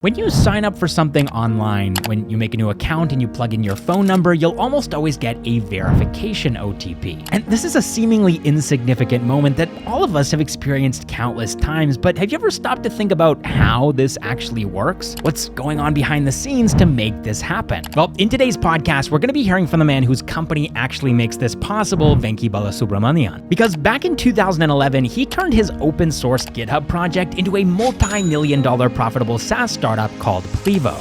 When you sign up for something online, when you make a new account and you plug in your phone number, you'll almost always get a verification OTP. And this is a seemingly insignificant moment that all of us have experienced countless times, but have you ever stopped to think about how this actually works? What's going on behind the scenes to make this happen? Well, in today's podcast, we're going to be hearing from the man whose company actually makes this possible, Venky Balasubramanian. Because back in 2011, he turned his open source GitHub project into a multi-million-dollar profitable SaaS startup called Plivo.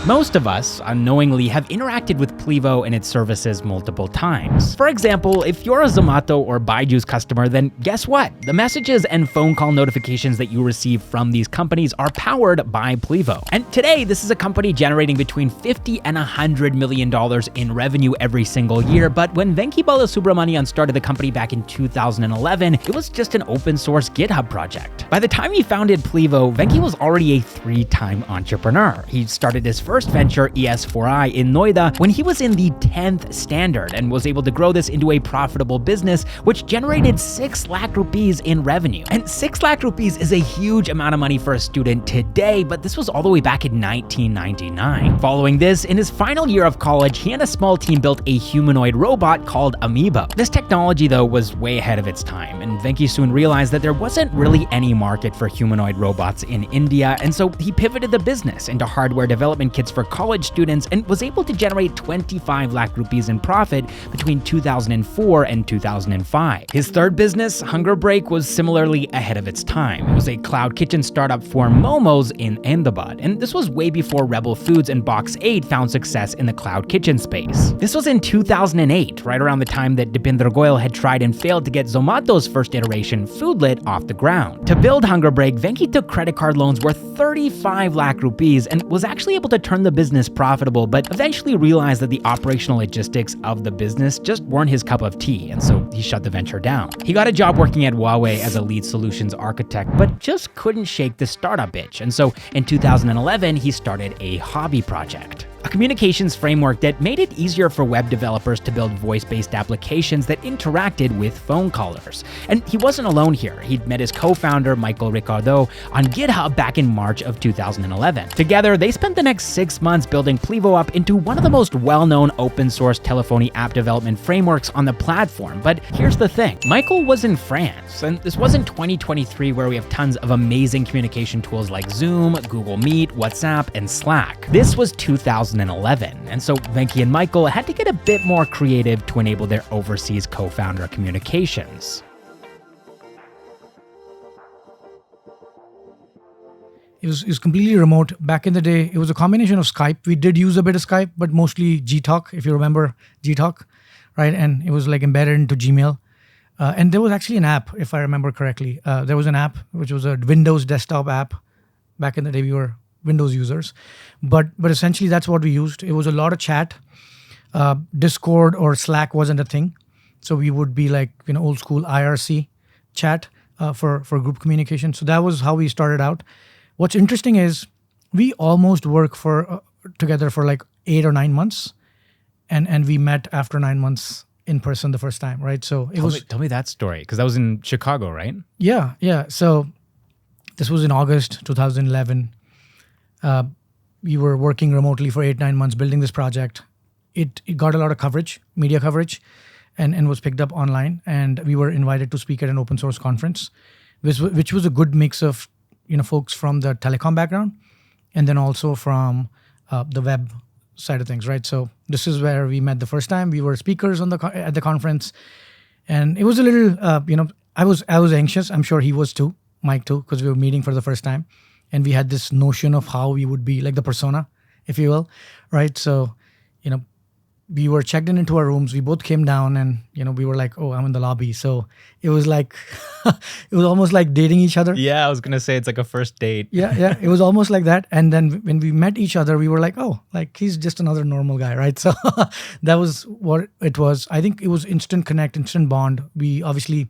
Most of us, unknowingly, have interacted with Plivo and its services multiple times. For example, if you're a Zomato or Baiju's customer, then guess what? The messages and phone call notifications that you receive from these companies are powered by Plivo. And today, this is a company generating between $50 and $100 million in revenue every single year. But when Venky Balasubramanian started the company back in 2011, it was just an open source GitHub project. By the time he founded Plivo, Venky was already a 3-time entrepreneur. He started his first venture, ES4I, in Noida when he was in the 10th standard and was able to grow this into a profitable business which generated 6 lakh rupees in revenue. And 6 lakh rupees is a huge amount of money for a student today, but this was all the way back in 1999. Following this, in his final year of college, he and a small team built a humanoid robot called Amoeba. This technology, though, was way ahead of its time, and Venky soon realized that there wasn't really any market for humanoid robots in India, and so he pivoted the business into hardware development kits for college students and was able to generate 25 lakh rupees in profit between 2004 and 2005. His third business, Hunger Break, was similarly ahead of its time. It was a cloud kitchen startup for momos in Ahmedabad, and this was way before Rebel Foods and Box 8 found success in the cloud kitchen space. This was in 2008, right around the time that Deepinder Goyal had tried and failed to get Zomato's first iteration, Foodlit, off the ground. To build Hunger Break, Venky took credit card loans worth 35 lakh rupees and was actually able to turn the business profitable, but eventually realized that the operational logistics of the business just weren't his cup of tea, and so he shut the venture down. He got a job working at Huawei as a lead solutions architect, but just couldn't shake the startup itch, and so in 2011, he started a hobby project. A communications framework that made it easier for web developers to build voice-based applications that interacted with phone callers. And he wasn't alone here. He'd met his co-founder, Michael Ricordeau, on GitHub back in March of 2011. Together, they spent the next 6 months building Plivo up into one of the most well-known open-source telephony app development frameworks on the platform. But here's the thing. Michael was in France, and this wasn't 2023 where we have tons of amazing communication tools like Zoom, Google Meet, WhatsApp, and Slack. This was 2011, and so Venky and Michael had to get a bit more creative to enable their overseas co-founder communications. It was completely remote. Back in the day, it was a combination of Skype. We did use a bit of Skype, but mostly Gtalk, if you remember Gtalk, right? And it was like embedded into Gmail. And there was actually an app, if I remember correctly. There was an app, which was a Windows desktop app. Back in the day, we were Windows users. But essentially, that's what we used. It was a lot of chat. Discord or Slack wasn't a thing. So we would be like, old school IRC chat for group communication. So that was how we started out. What's interesting is we almost worked together for like 8 or 9 months. And we met after 9 months in person the first time, right? So Tell me that story, because that was in Chicago, right? Yeah. So this was in August 2011. We were working remotely for 8-9 months building this project. It got a lot of coverage, media coverage, and was picked up online. And we were invited to speak at an open source conference, which was a good mix of folks from the telecom background and then also from the web side of things, right? So this is where we met the first time. We were speakers at the conference, and it was a little, I was anxious. I'm sure he was too, Mike too, because we were meeting for the first time. And we had this notion of how we would be, like the persona, if you will, right? So, we were checked into our rooms. We both came down and, we were like, oh, I'm in the lobby. So it was like, it was almost like dating each other. Yeah, I was going to say it's like a first date. Yeah, it was almost like that. And then when we met each other, we were like, oh, like he's just another normal guy, right? So that was what it was. I think it was instant connect, instant bond. We obviously,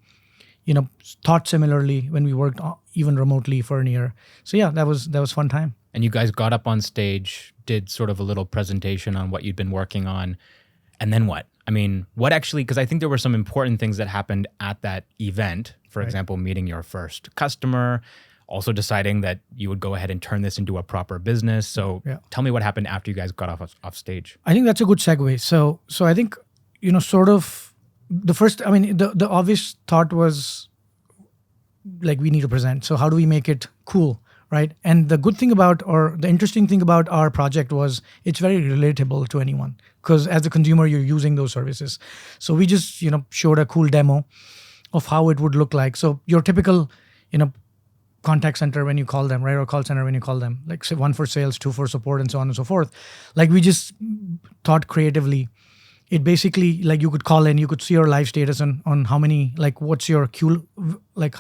thought similarly when we worked even remotely for a year. So yeah, that was fun time. And you guys got up on stage did sort of a little presentation on what you'd been working on. And then what? I mean, what actually, because I think there were some important things that happened at that event. For example, meeting your first customer, also deciding that you would go ahead and turn this into a proper business. So tell me what happened after you guys got off stage. I think that's a good segue. So I think, sort of the first, the obvious thought was like, we need to present. So how do we make it cool? Right. And the good thing about, or the interesting thing about our project was it's very relatable to anyone, because as a consumer, you're using those services. So we just, showed a cool demo of how it would look like. So your typical, contact center when you call them, right? Or call center when you call them, like say 1 for sales, 2 for support, and so on and so forth. Like we just thought creatively. It basically, like you could call in, you could see your live status on how many, like what's your queue, like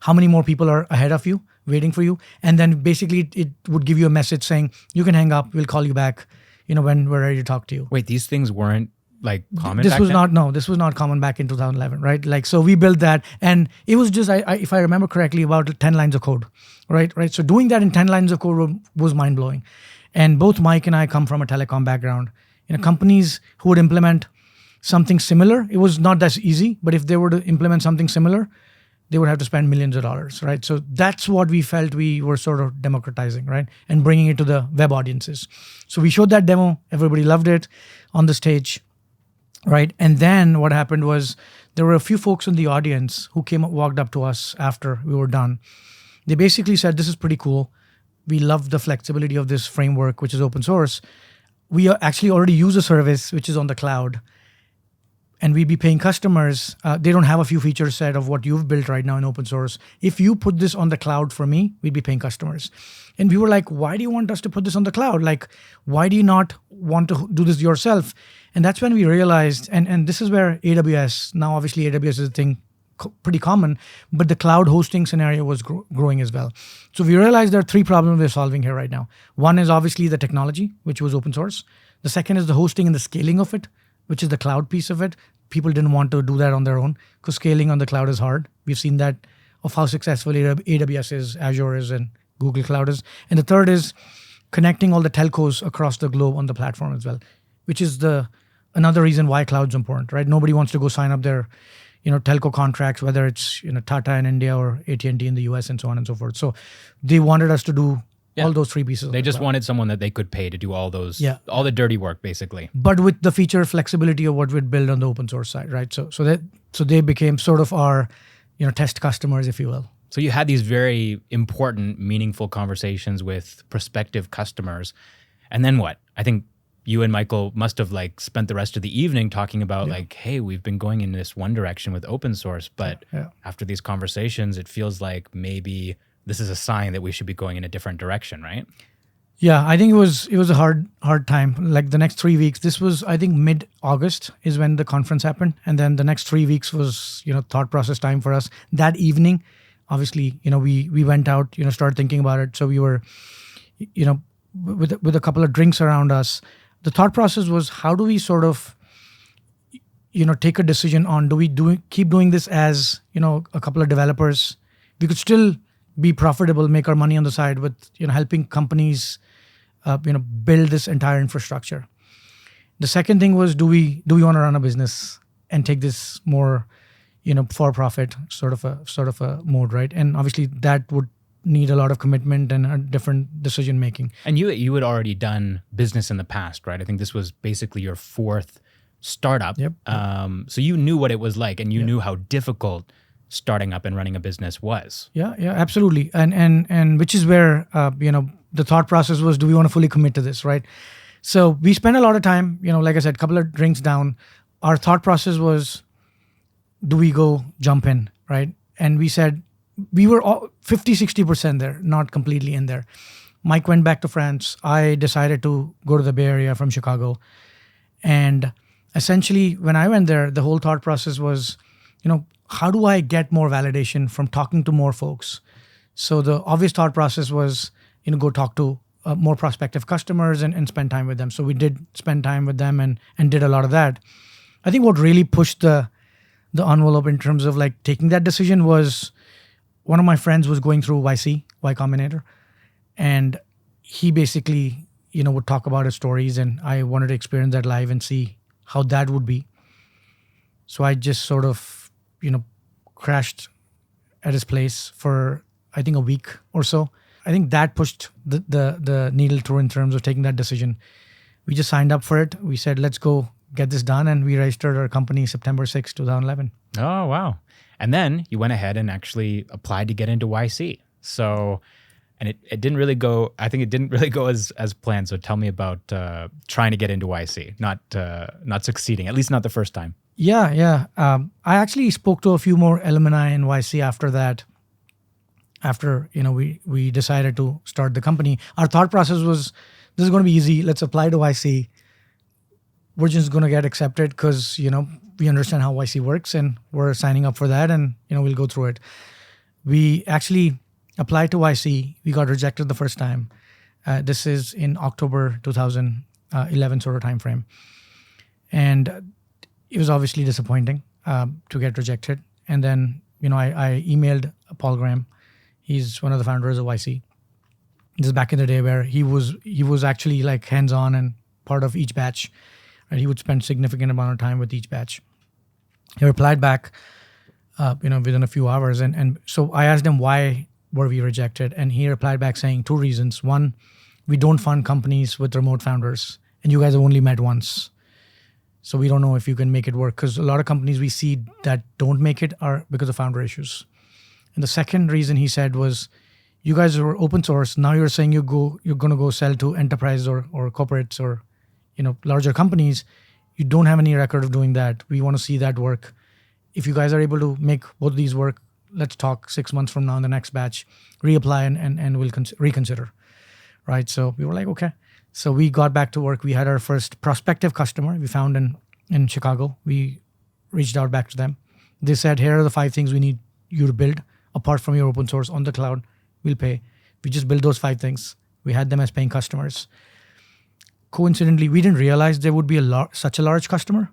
how many more people are ahead of you, waiting for you. And then basically it would give you a message saying, you can hang up, we'll call you back, when we're ready to talk to you. Wait, these things weren't like common This back was then? this was not common back in 2011, right? Like, so we built that, and it was just, if I remember correctly, about 10 lines of code, right? So doing that in 10 lines of code was mind-blowing. And both Mike and I come from a telecom background. Companies who would implement something similar, it was not that easy, but if they were to implement something similar, they would have to spend millions of dollars, right? So that's what we felt we were sort of democratizing, right? And bringing it to the web audiences. So we showed that demo, everybody loved it on the stage, right? And then what happened was there were a few folks in the audience who walked up to us after we were done. They basically said, this is pretty cool. We love the flexibility of this framework, which is open source. We actually already use a service which is on the cloud, and we'd be paying customers. They don't have a few feature set of what you've built right now in open source. If you put this on the cloud for me, we'd be paying customers. And we were like, why do you want us to put this on the cloud? Like, why do you not want to do this yourself? And that's when we realized, and this is where AWS, now obviously AWS is a thing pretty common, but the cloud hosting scenario was growing as well. So we realized there are 3 problems we're solving here right now. One is obviously the technology, which was open source. The second is the hosting and the scaling of it, which is the cloud piece of it. People didn't want to do that on their own because scaling on the cloud is hard. We've seen that of how successful AWS is, Azure is, and Google Cloud is. And the third is connecting all the telcos across the globe on the platform as well, which is another reason why cloud's important, right? Nobody wants to go sign up their telco contracts, whether it's Tata in India or AT&T in the US and so on and so forth. So they wanted us to do all those 3 pieces. They just wanted someone that they could pay to do all those, all the dirty work, basically. But with the feature flexibility of what we'd build on the open source side, right? So they became sort of our, test customers, if you will. So you had these very important, meaningful conversations with prospective customers, and then what? I think you and Michael must have spent the rest of the evening talking about hey, we've been going in this one direction with open source, but after these conversations, it feels like maybe this is a sign that we should be going in a different direction, right? Yeah, I think it was a hard time. Like the next 3 weeks, this was, I think, mid-August is when the conference happened. And then the next 3 weeks was, thought process time for us. That evening, obviously, we went out, started thinking about it. So we were, with a couple of drinks around us. The thought process was, how do we sort of, take a decision on, do we keep doing this as, a couple of developers? We could still be profitable, make our money on the side with, helping companies, build this entire infrastructure. The second thing was, do we want to run a business and take this more, for profit sort of a mode, right? And obviously that would need a lot of commitment and a different decision making. And you had already done business in the past, right? I think this was basically your 4th startup. Yep. So you knew what it was like, and you knew how difficult starting up and running a business was. Yeah, absolutely. And which is where, the thought process was, do we want to fully commit to this, right? So we spent a lot of time, like I said, a couple of drinks down. Our thought process was, do we go jump in, right? And we said, we were all 50, 60% there, not completely in there. Mike went back to France. I decided to go to the Bay Area from Chicago. And essentially, when I went there, the whole thought process was, how do I get more validation from talking to more folks? So the obvious thought process was, go talk to more prospective customers and spend time with them. So we did spend time with them and did a lot of that. I think what really pushed the envelope in terms of taking that decision was, one of my friends was going through Y Combinator, and he basically would talk about his stories, and I wanted to experience that live and see how that would be. So I just sort of, crashed at his place for, I think, a week or so. I think that pushed the needle through in terms of taking that decision. We just signed up for it. We said, let's go get this done. And we registered our company September 6, 2011. Oh, wow. And then you went ahead and actually applied to get into YC. So, and it didn't really go, I think it didn't really go as planned. So tell me about trying to get into YC, not succeeding, at least not the first time. Yeah. I actually spoke to a few more alumni in YC after that. After, we decided to start the company. Our thought process was, this is going to be easy. Let's apply to YC. We're just going to get accepted because, we understand how YC works and we're signing up for that and, we'll go through it. We actually applied to YC. We got rejected the first time. This is in October 2011 sort of time frame. And it was obviously disappointing to get rejected. And then, I emailed Paul Graham. He's one of the founders of YC. This is back in the day where he was actually like hands-on and part of each batch. Right? He would spend significant amount of time with each batch. He replied back, within a few hours. And so I asked him, why were we rejected? And he replied back saying 2 reasons. One, we don't fund companies with remote founders. And you guys have only met once. So we don't know if you can make it work. Because a lot of companies we see that don't make it are because of founder issues. And the second reason he said was, you guys are open source. Now you're saying you're going to go sell to enterprise or corporates or, larger companies. You don't have any record of doing that. We want to see that work. If you guys are able to make both of these work, let's talk 6 months from now in the next batch, reapply and we'll reconsider. Right. So we were like, okay. So we got back to work. We had our first prospective customer we found in Chicago. We reached out back to them. They said, here are the 5 things we need you to build apart from your open source on the cloud. We'll pay. We just built those 5 things. We had them as paying customers. Coincidentally, we didn't realize there would be such a large customer.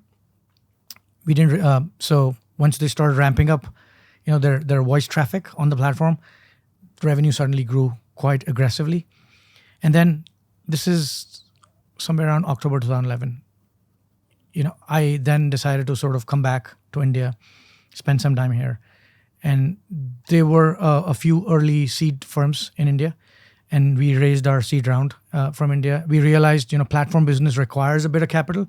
We didn't. So once they started ramping up, their voice traffic on the platform, revenue suddenly grew quite aggressively. And then this is somewhere around October 2011. I then decided to sort of come back to India, spend some time here. And there were a few early seed firms in India, and we raised our seed round from India. We realized, platform business requires a bit of capital,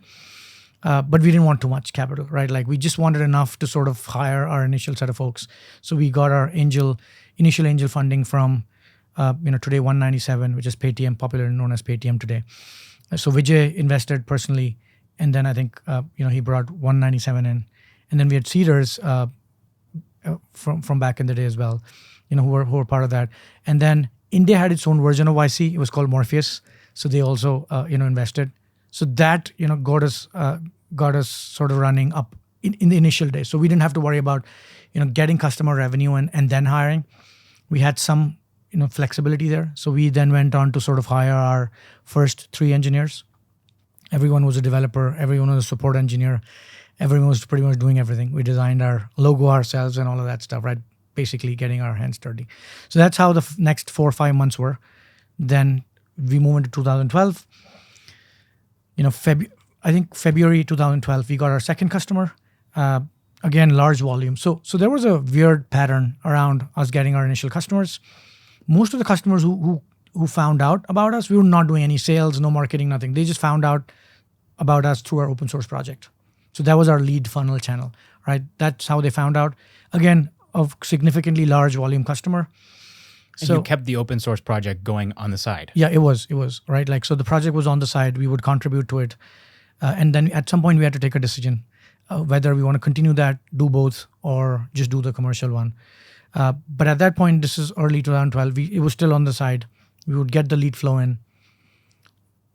but we didn't want too much capital, right? Like we just wanted enough to sort of hire our initial set of folks. So we got our initial angel funding from, today 197, which is Paytm, popularly known as Paytm today. So Vijay invested personally, and then I think, he brought 197 in, and then we had seeders. From back in the day as well, who were part of that. And then India had its own version of YC. It was called Morpheus. So they also, invested. So that, got us sort of running up in the initial days. So we didn't have to worry about, getting customer revenue and then hiring. We had some, flexibility there. So we then went on to sort of hire our first 3 engineers. Everyone was a developer. Everyone was a support engineer. Everyone was pretty much doing everything. We designed our logo ourselves and all of that stuff, right? Basically getting our hands dirty. So that's how the next 4 or 5 months were. Then we moved into 2012. I think February 2012, we got our second customer. Again, large volume. So there was a weird pattern around us getting our initial customers. Most of the customers who found out about us, we were not doing any sales, no marketing, nothing. They just found out about us through our open source project. So that was our lead funnel channel, right? That's how they found out. Again, a significantly large volume customer. And you kept the open source project going on the side. Yeah, it was, right? Like, so the project was on the side. We would contribute to it. And then at some point we had to take a decision whether we want to continue that, do both, or just do the commercial one. But at that point, this is early 2012, it was still on the side. We would get the lead flow in.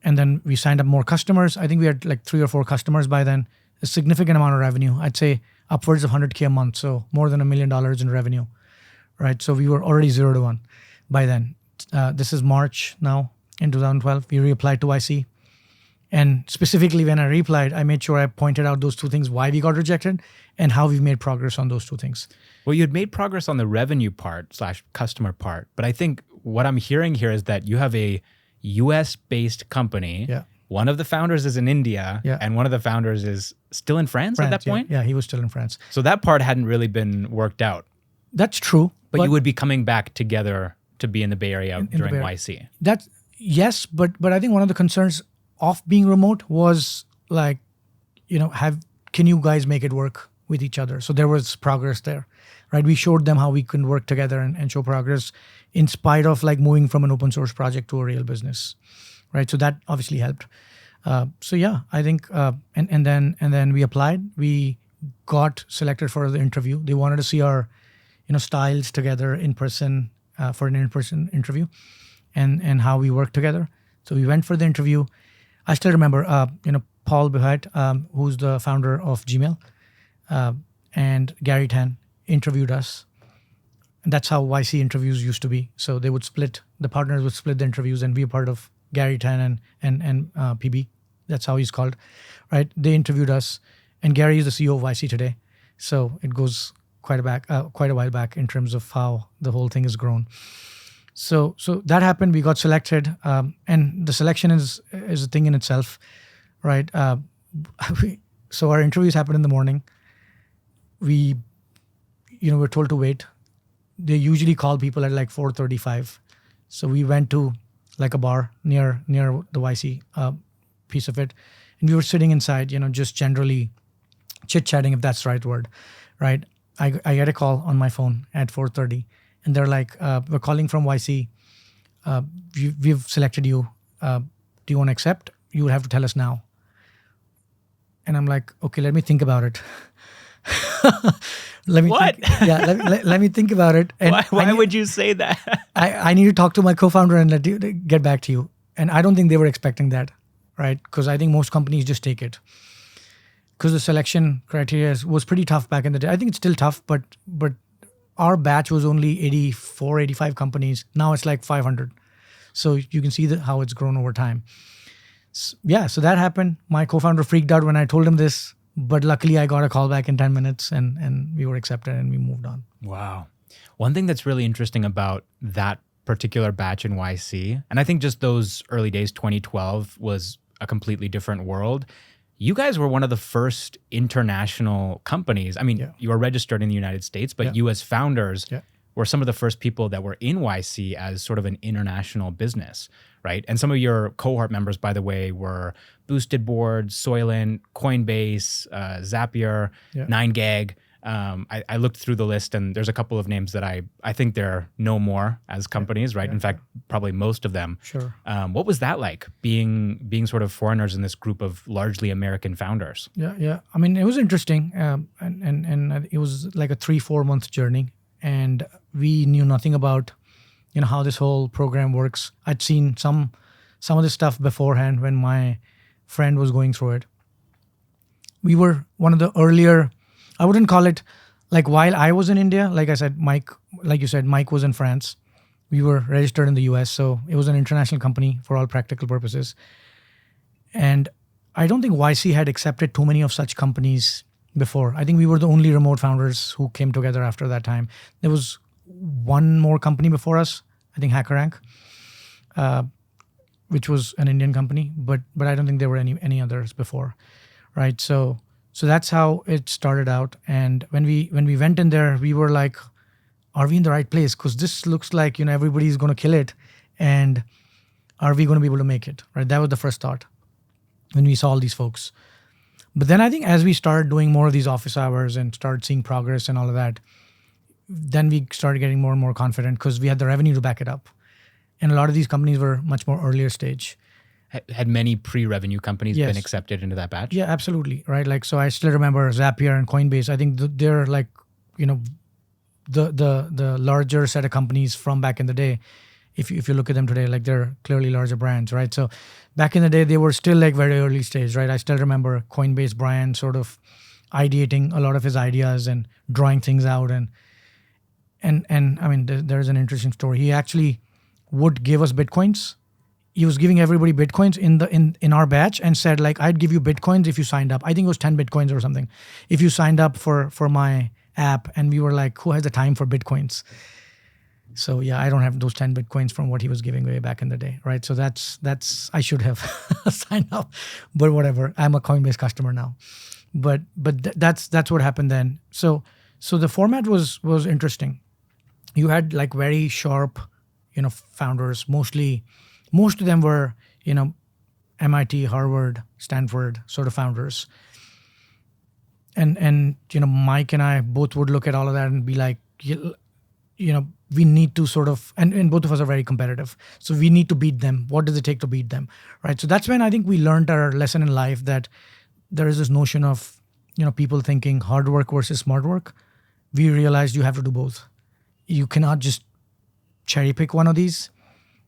And then we signed up more customers. I think we had like 3 or 4 customers by then. A significant amount of revenue. I'd say upwards of $100K a month. So more than $1 million in revenue, right? So we were already 0 to 1 by then. This is March now in 2012. We reapplied to YC. And specifically when I replied, I made sure I pointed out those 2 things, why we got rejected and how we've made progress on those 2 things. Well, you had made progress on the revenue part / customer part. But I think what I'm hearing here is that you have a US-based company. Yeah. One of the founders is in India, and one of the founders is still in France at that point? Yeah, he was still in France. So that part hadn't really been worked out. That's true. But you would be coming back together to be in the Bay Area during YC. Yes, but I think one of the concerns of being remote was like, can you guys make it work with each other? So there was progress there, right? We showed them how we can work together and show progress in spite of like moving from an open source project to a real business, right? So that obviously helped. I think, and then we applied. We got selected for the interview. They wanted to see our, styles together in person for an in-person interview, and how we work together. So we went for the interview. I still remember, Paul Buhat, who's the founder of Gmail, and Gary Tan interviewed us. And that's how YC interviews used to be. So they would the partners would split the interviews and be a part of Gary Tan and PB. That's how he's called, right? They interviewed us, and Gary is the CEO of YC today. So it goes quite a while back in terms of how the whole thing has grown. So that happened. We got selected, and the selection is a thing in itself, right? So our interviews happened in the morning. We, we're told to wait. They usually call people at like 4:35. So we went to like a bar near the YC piece of it, and we were sitting inside, just generally chit-chatting, if that's the right word, right? I get a call on my phone at 4:30, and they're like, we're calling from YC. We've selected you. Do you want to accept? You will have to tell us now. And I'm like, okay, let me think about it. Let me think about it. And why would you say that? I need to talk to my co-founder and get back to you. And I don't think they were expecting that, right? Because I think most companies just take it. Because the selection criteria was pretty tough back in the day. I think it's still tough, but our batch was only 84, 85 companies. Now it's like 500. So you can see how it's grown over time. So that happened. My co-founder freaked out when I told him this, but luckily I got a call back in 10 minutes and we were accepted and we moved on. Wow. One thing that's really interesting about that particular batch in YC, and I think just those early days, 2012 was a completely different world. You guys were one of the first international companies. I mean, you were registered in the United States, but you as founders were some of the first people that were in YC as sort of an international business, right? And some of your cohort members, by the way, were Boosted Board, Soylent, Coinbase, Zapier, 9gag. I looked through the list, and there's a couple of names that I think there are no more as companies, right? In fact, probably most of them. Sure. What was that like, being sort of foreigners in this group of largely American founders? Yeah. I mean, it was interesting, and it was like a 3-4 month journey, and we knew nothing about, how this whole program works. I'd seen some of this stuff beforehand when my friend was going through it. We were one of the earlier. I wouldn't call it like while I was in India, like I said, Mike was in France. We were registered in the US, so it was an international company for all practical purposes. And I don't think YC had accepted too many of such companies before. I think we were the only remote founders who came together after that time. There was one more company before us, I think HackerRank, which was an Indian company, but I don't think there were any others before, right? So that's how it started out. And when we went in there, we were like, are we in the right place? Because this looks like, everybody's going to kill it. And are we going to be able to make it? Right? That was the first thought when we saw all these folks. But then I think as we started doing more of these office hours and started seeing progress and all of that, then we started getting more and more confident because we had the revenue to back it up. And a lot of these companies were much more earlier stage. Had many pre-revenue companies been accepted into that batch? Yeah, absolutely. Right. Like, so I still remember Zapier and Coinbase. I think they're like, the larger set of companies from back in the day. If you look at them today, like they're clearly larger brands, right? So back in the day, they were still like very early stage, right? I still remember Coinbase Brian sort of ideating a lot of his ideas and drawing things out. And I mean, there's an interesting story. He actually would give us Bitcoins. He was giving everybody Bitcoins in our batch and said, like, I'd give you Bitcoins if you signed up. I think it was 10 Bitcoins or something. If you signed up for my app. And we were like, who has the time for Bitcoins? So yeah, I don't have those 10 Bitcoins from what he was giving away back in the day, right? So that's I should have signed up, but whatever. I'm a Coinbase customer now, but that's what happened then. So the format was interesting. You had like very sharp, founders. Most of them were MIT, Harvard, Stanford sort of founders. And Mike and I both would look at all of that and be like, we need to sort of, and both of us are very competitive. So we need to beat them. What does it take to beat them, right? So that's when I think we learned our lesson in life, that there is this notion of, people thinking hard work versus smart work. We realized you have to do both. You cannot just cherry pick one of these.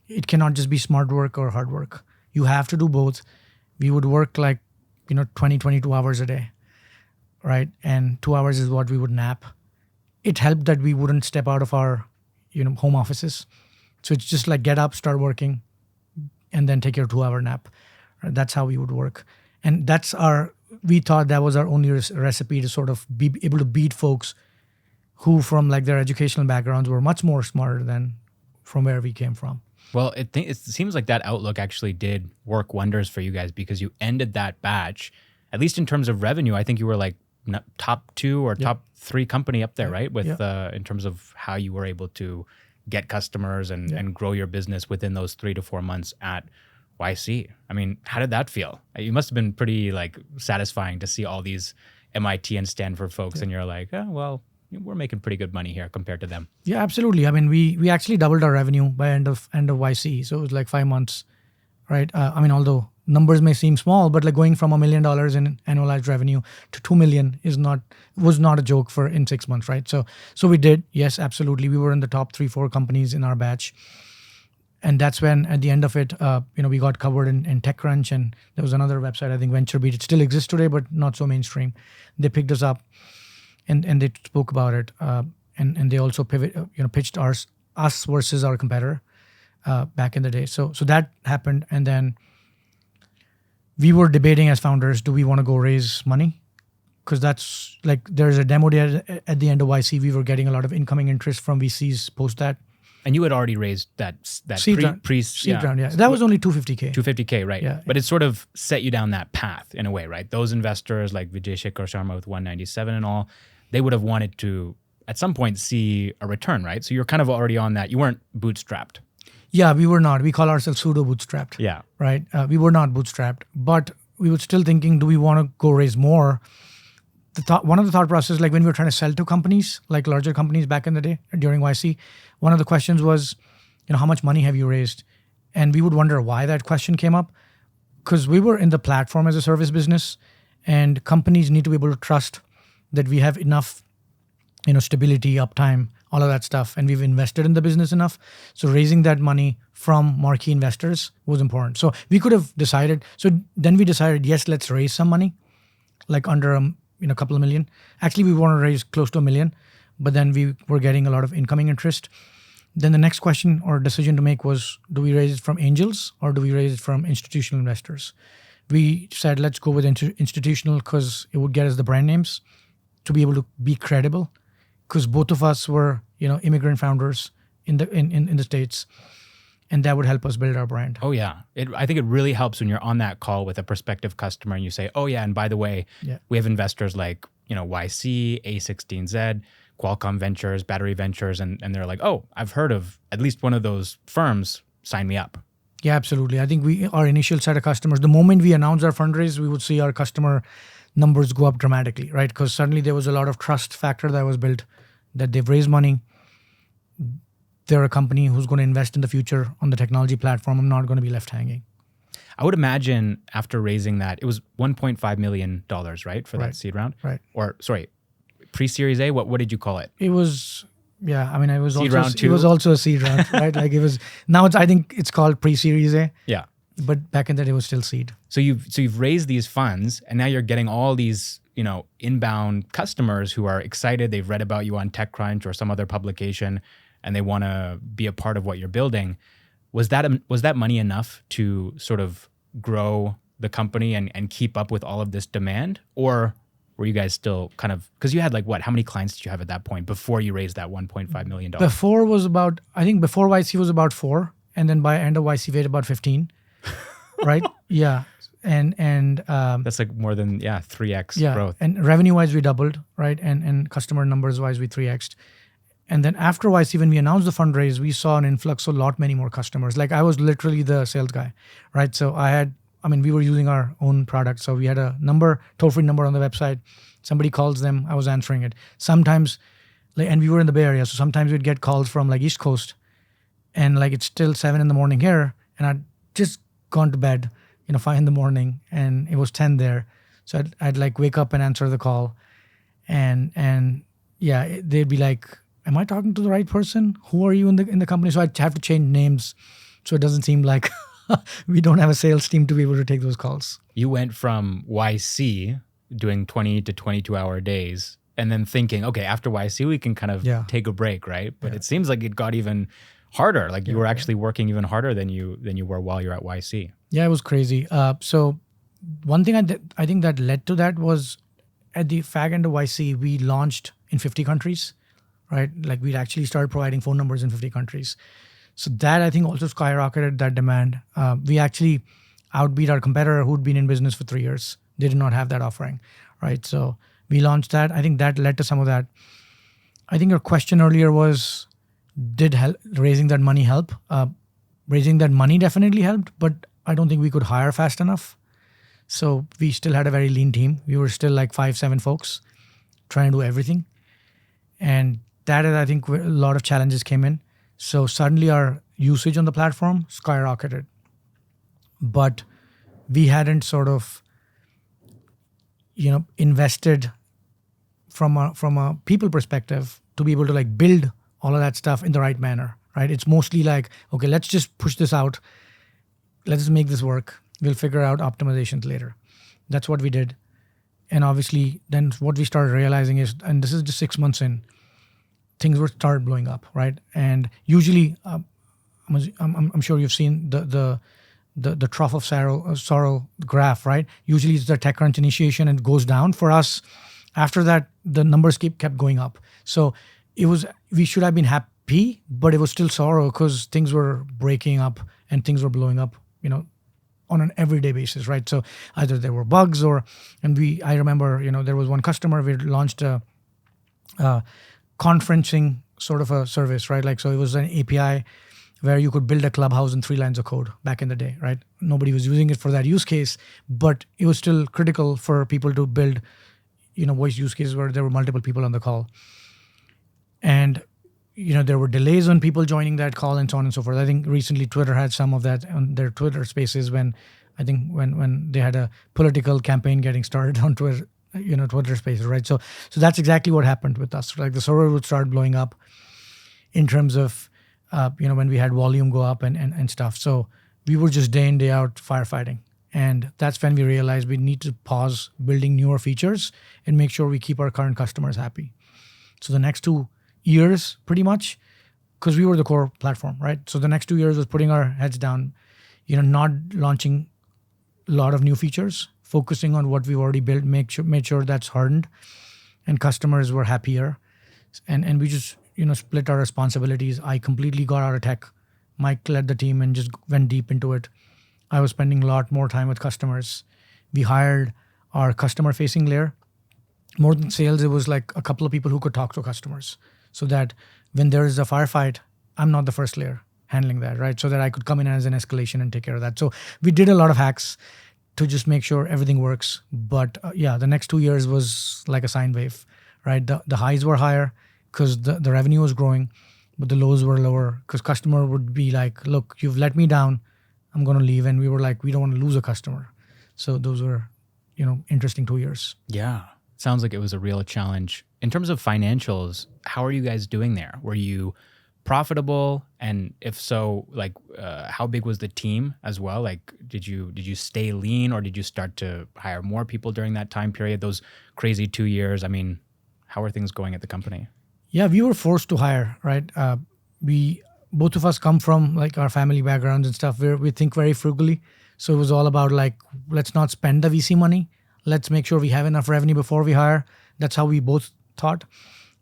It cannot just be smart work or hard work. You have to do both. We would work like, 20, 22 hours a day, right? And 2 hours is what we would nap. It helped that we wouldn't step out of our, home offices. So it's just like get up, start working, and then take your 2-hour nap. That's how we would work. And we thought that was our only recipe to sort of be able to beat folks who from like their educational backgrounds were much more smarter than from where we came from. Well, it seems like that outlook actually did work wonders for you guys, because you ended that batch, at least in terms of revenue. I think you were like top 2 or top 3 company up there, right? With in terms of how you were able to get customers and grow your business within those 3 to 4 months at YC. I mean, how did that feel? You must have been pretty like satisfying to see all these MIT and Stanford folks, and you're like, oh, well, we're making pretty good money here compared to them. Yeah, absolutely. I mean, we actually doubled our revenue by end of YC. So it was like 5 months, right? Although numbers may seem small, but like going from $1 million in annualized revenue to 2 million was not a joke in 6 months, right? So we did, yes, absolutely. We were in the top 3-4 companies in our batch. And that's when, at the end of it, we got covered in TechCrunch, and there was another website, I think VentureBeat. It still exists today, but not so mainstream. They picked us up, and they spoke about it, and they also pitched us versus our competitor back in the day. So that happened, and then we were debating as founders: do we want to go raise money? Because that's like there's a demo day at the end of YC. We were getting a lot of incoming interest from VCs post that. And you had already raised that seed round, yeah. That was only $250K. $250K, right? Yeah, but it sort of set you down that path in a way, right? Those investors like Vijay Shekhar Sharma with 197 and all, they would have wanted to at some point see a return, right? So you're kind of already on that. You weren't bootstrapped. Yeah, we were not. We call ourselves pseudo bootstrapped. Yeah, right. We were not bootstrapped, but we were still thinking, do we want to go raise more? One of the thought process, like when we were trying to sell to companies, like larger companies back in the day during YC, one of the questions was, how much money have you raised? And we would wonder why that question came up, because we were in the platform as a service business, and companies need to be able to trust that we have enough, stability, uptime, all of that stuff, and we've invested in the business enough. So raising that money from marquee investors was important. So we could have decided. So then we decided, yes, let's raise some money, like under a couple of million. Actually, we want to raise close to $1 million, but then we were getting a lot of incoming interest. Then the next question or decision to make was, do we raise it from angels or do we raise it from institutional investors? We said, let's go with institutional, because it would get us the brand names to be able to be credible, because both of us were, immigrant founders in the States, and that would help us build our brand. Oh, yeah. I think it really helps when you're on that call with a prospective customer and you say, oh, yeah, and by the way, we have investors like, YC, A16Z, Qualcomm Ventures, Battery Ventures, and they're like, oh, I've heard of at least one of those firms. Sign me up. Yeah, absolutely. I think our initial set of customers, the moment we announced our fundraise, we would see our customer numbers go up dramatically, right? Because suddenly there was a lot of trust factor that was built, that they've raised money. They're a company who's going to invest in the future on the technology platform. I'm not going to be left hanging. I would imagine after raising that, it was $1.5 million, right? For that seed round? Right. Or, sorry, pre-Series A? What did you call it? It was, it was seed also round 2? It was also a seed round, right? Like it was, now I think it's called pre-Series A. Yeah. But back in the day, it was still seed. So you've raised these funds, and now you're getting all these, inbound customers who are excited. They've read about you on TechCrunch or some other publication, and they want to be a part of what you're building. Was that money enough to sort of grow the company and keep up with all of this demand? Or Were you guys still kind of, because you had like what, how many clients did you have at that point before you raised that $1.5 million? Before was about, I think before YC was about 4, and then by end of YC we had about 15, right? Yeah. And that's like more than 3x growth. And revenue wise we doubled, right? And customer numbers wise we 3x'd. And then after YC, when we announced the fundraise, we saw an influx of a lot many more customers. Like I was literally the sales guy, right? So we were using our own product. So we had a toll-free number on the website. Somebody calls them, I was answering it. Sometimes, and we were in the Bay Area, so sometimes we'd get calls from like East Coast, and like it's still 7 a.m. here, and I'd just gone to bed, 5 a.m, and it was 10 there. So I'd like wake up and answer the call, and they'd be like, am I talking to the right person? Who are you in the company? So I'd have to change names so it doesn't seem like we don't have a sales team to be able to take those calls. You went from YC doing 20 to 22-hour days and then thinking, okay, after YC, we can kind of take a break, right? But it seems like it got even harder. Like you were actually working even harder than you were while you're at YC. Yeah, it was crazy. So one thing I think that led to that was at the fag end of YC, we launched in 50 countries. Right? Like we'd actually started providing phone numbers in 50 countries. So that I think also skyrocketed that demand. We actually outbeat our competitor who'd been in business for 3 years. They did not have that offering, right? So we launched that. I think that led to some of that. I think your question earlier was, did raising that money help? Raising that money definitely helped, but I don't think we could hire fast enough. So we still had a very lean team. We were still like 5-7 folks trying to do everything. And that is, I think, where a lot of challenges came in. So suddenly our usage on the platform skyrocketed. But we hadn't sort of, invested from a people perspective to be able to like build all of that stuff in the right manner, right? It's mostly like, okay, let's just push this out. Let's just make this work. We'll figure out optimizations later. That's what we did. And obviously then what we started realizing is, and this is just 6 months in, things were started blowing up, right? And usually, I'm sure you've seen the trough of sorrow graph, right? Usually it's the TechCrunch initiation and it goes down. For us, after that, the numbers kept going up. So we should have been happy, but it was still sorrow because things were breaking up and things were blowing up, on an everyday basis, right? So either there were bugs I remember, there was one customer, we launched a conferencing sort of a service, right? Like, so it was an API where you could build a clubhouse in 3 lines of code back in the day, right? Nobody was using it for that use case, but it was still critical for people to build, voice use cases where there were multiple people on the call. And, there were delays on people joining that call and so on and so forth. I think recently Twitter had some of that on their Twitter spaces when they had a political campaign getting started on Twitter, Twitter spaces, right? So that's exactly what happened with us. Like the server would start blowing up in terms of, when we had volume go up and stuff. So we were just day in, day out firefighting. And that's when we realized we need to pause building newer features and make sure we keep our current customers happy. So the next 2 years, pretty much, because we were the core platform, right? So the next 2 years was putting our heads down, not launching a lot of new features, focusing on what we've already built, made sure that's hardened, and customers were happier. And we just, split our responsibilities. I completely got out of tech. Mike led the team and just went deep into it. I was spending a lot more time with customers. We hired our customer-facing layer. More than sales, it was like a couple of people who could talk to customers so that when there is a firefight, I'm not the first layer handling that, right? So that I could come in as an escalation and take care of that. So we did a lot of hacks to just make sure everything works. But the next 2 years was like a sine wave, right? The highs were higher because the revenue was growing, but the lows were lower because customer would be like, look, you've let me down, I'm going to leave. And we were like, we don't want to lose a customer. So those were, interesting 2 years. Yeah. Sounds like it was a real challenge. In terms of financials, how are you guys doing there? Were you profitable? And if so, like, how big was the team as well? Like, did you stay lean or did you start to hire more people during that time period? Those crazy 2 years. I mean, how are things going at the company? Yeah, we were forced to hire, right? Both of us come from like our family backgrounds and stuff where we think very frugally. So it was all about like, let's not spend the VC money. let's make sure we have enough revenue before we hire. That's how we both thought.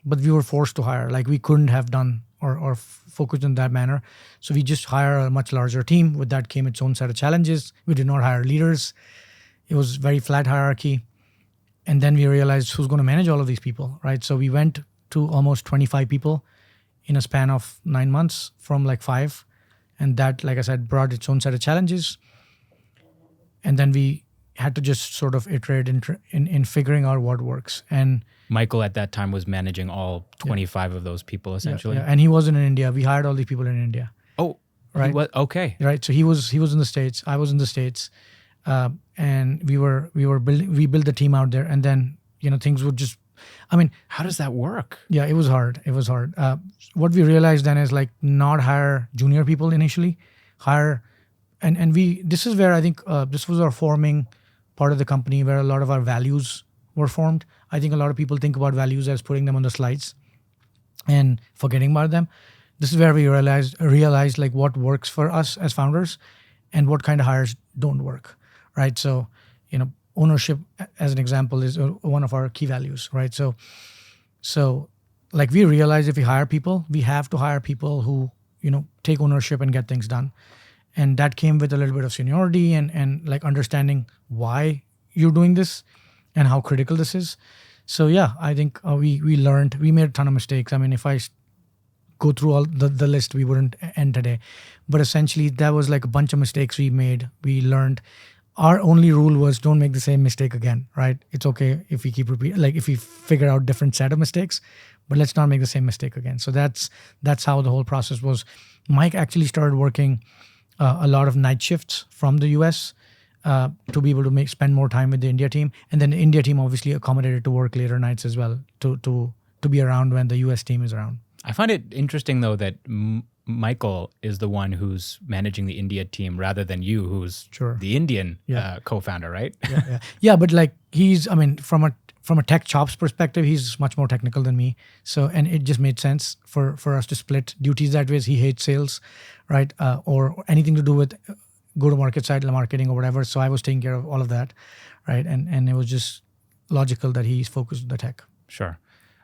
But we were forced to hire. Like we couldn't have done or focused in that manner. So we just hire a much larger team. With that came its own set of challenges. We did not hire leaders. It was very flat hierarchy. And then we realized who's going to manage all of these people, right? So we went to almost 25 people in a span of 9 months from like 5. And that, like I said, brought its own set of challenges. And then we had to just sort of iterate in figuring out what works. And Michael at that time was managing all 25 of those people essentially. Yeah. And he wasn't in India. We hired all these people in India. Oh, right. Okay. Right. So he was in the States. I was in the States, and we built the team out there. And then things would just. I mean, how does that work? Yeah, it was hard. What we realized then is like not hire junior people initially, hire, and we. This is where I think this was our forming part of the company where a lot of our values were formed. I think a lot of people think about values as putting them on the slides and forgetting about them. This is where we realized like what works for us as founders and what kind of hires don't work, right? So, ownership as an example is one of our key values, right? So like we realize if we hire people, we have to hire people who, take ownership and get things done. And that came with a little bit of seniority and like understanding why you're doing this and how critical this is. So yeah, I think we learned, we made a ton of mistakes. I mean, if I go through all the list, we wouldn't end today. But essentially that was like a bunch of mistakes we made. We learned. Our only rule was don't make the same mistake again, right? It's okay if we keep repeating, like if we figure out different set of mistakes, but let's not make the same mistake again. So that's how the whole process was. Mike actually started working a lot of night shifts from the US to be able to spend more time with the India team. And then the India team obviously accommodated to work later nights as well to be around when the US team is around. I find it interesting though that Michael is the one who's managing the India team rather than you, who's the Indian co-founder, right? Yeah, but like from a tech chops perspective, he's much more technical than me. So, and it just made sense for us to split duties that way. He hates sales, right? Or anything to do with go-to-market side, marketing or whatever. So I was taking care of all of that, right? And it was just logical that he's focused on the tech. Sure.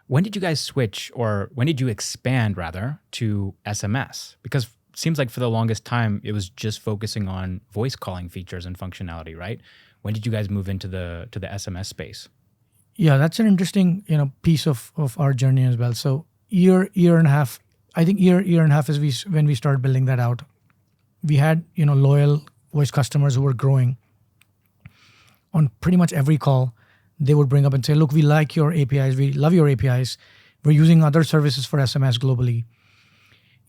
When did you guys switch, or when did you expand rather to SMS? Because it seems like for the longest time, it was just focusing on voice calling features and functionality, right? When did you guys move into the SMS space? Yeah, that's an interesting, piece of our journey as well. So year and a half, I think year and a half is when we started building that out. We had, loyal voice customers who were growing. On pretty much every call, they would bring up and say, look, we like your APIs. We love your APIs. We're using other services for SMS globally.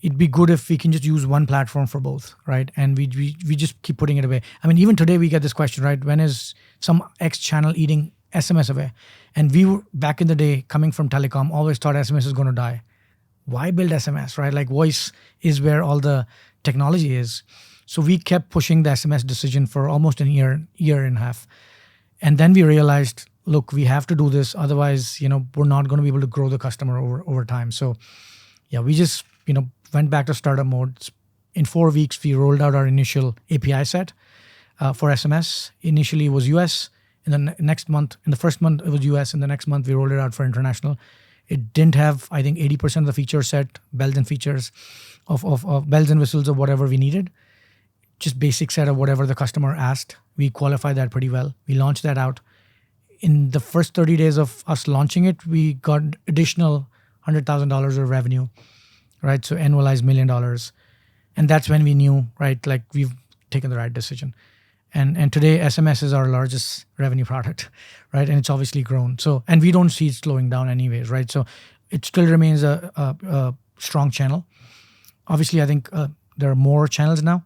It'd be good if we can just use one platform for both, right? And we just keep putting it away. I mean, even today we get this question, right? When is some X channel eating SMS away? And we were, back in the day, coming from telecom, always thought SMS is going to die. Why build SMS, right? Like voice is where all the technology is. So we kept pushing the SMS decision for almost a year and a half. And then we realized, look, we have to do this. Otherwise, we're not going to be able to grow the customer over time. So yeah, we just, went back to startup mode. In 4 weeks, we rolled out our initial API set for SMS. Initially, it was US. In the first month, it was US. And the next month, we rolled it out for international. It didn't have, I think, 80% of the feature set, bells and features of bells and whistles of whatever we needed. Just basic set of whatever the customer asked. We qualified that pretty well. We launched that out. In the first 30 days of us launching it, we got additional $100,000 of revenue, right? So annualized $1 million. And that's when we knew, right, like we've taken the right decision. And today SMS is our largest revenue product, right? And it's obviously grown. So, and we don't see it slowing down anyways, right? So it still remains a strong channel. Obviously, I think there are more channels now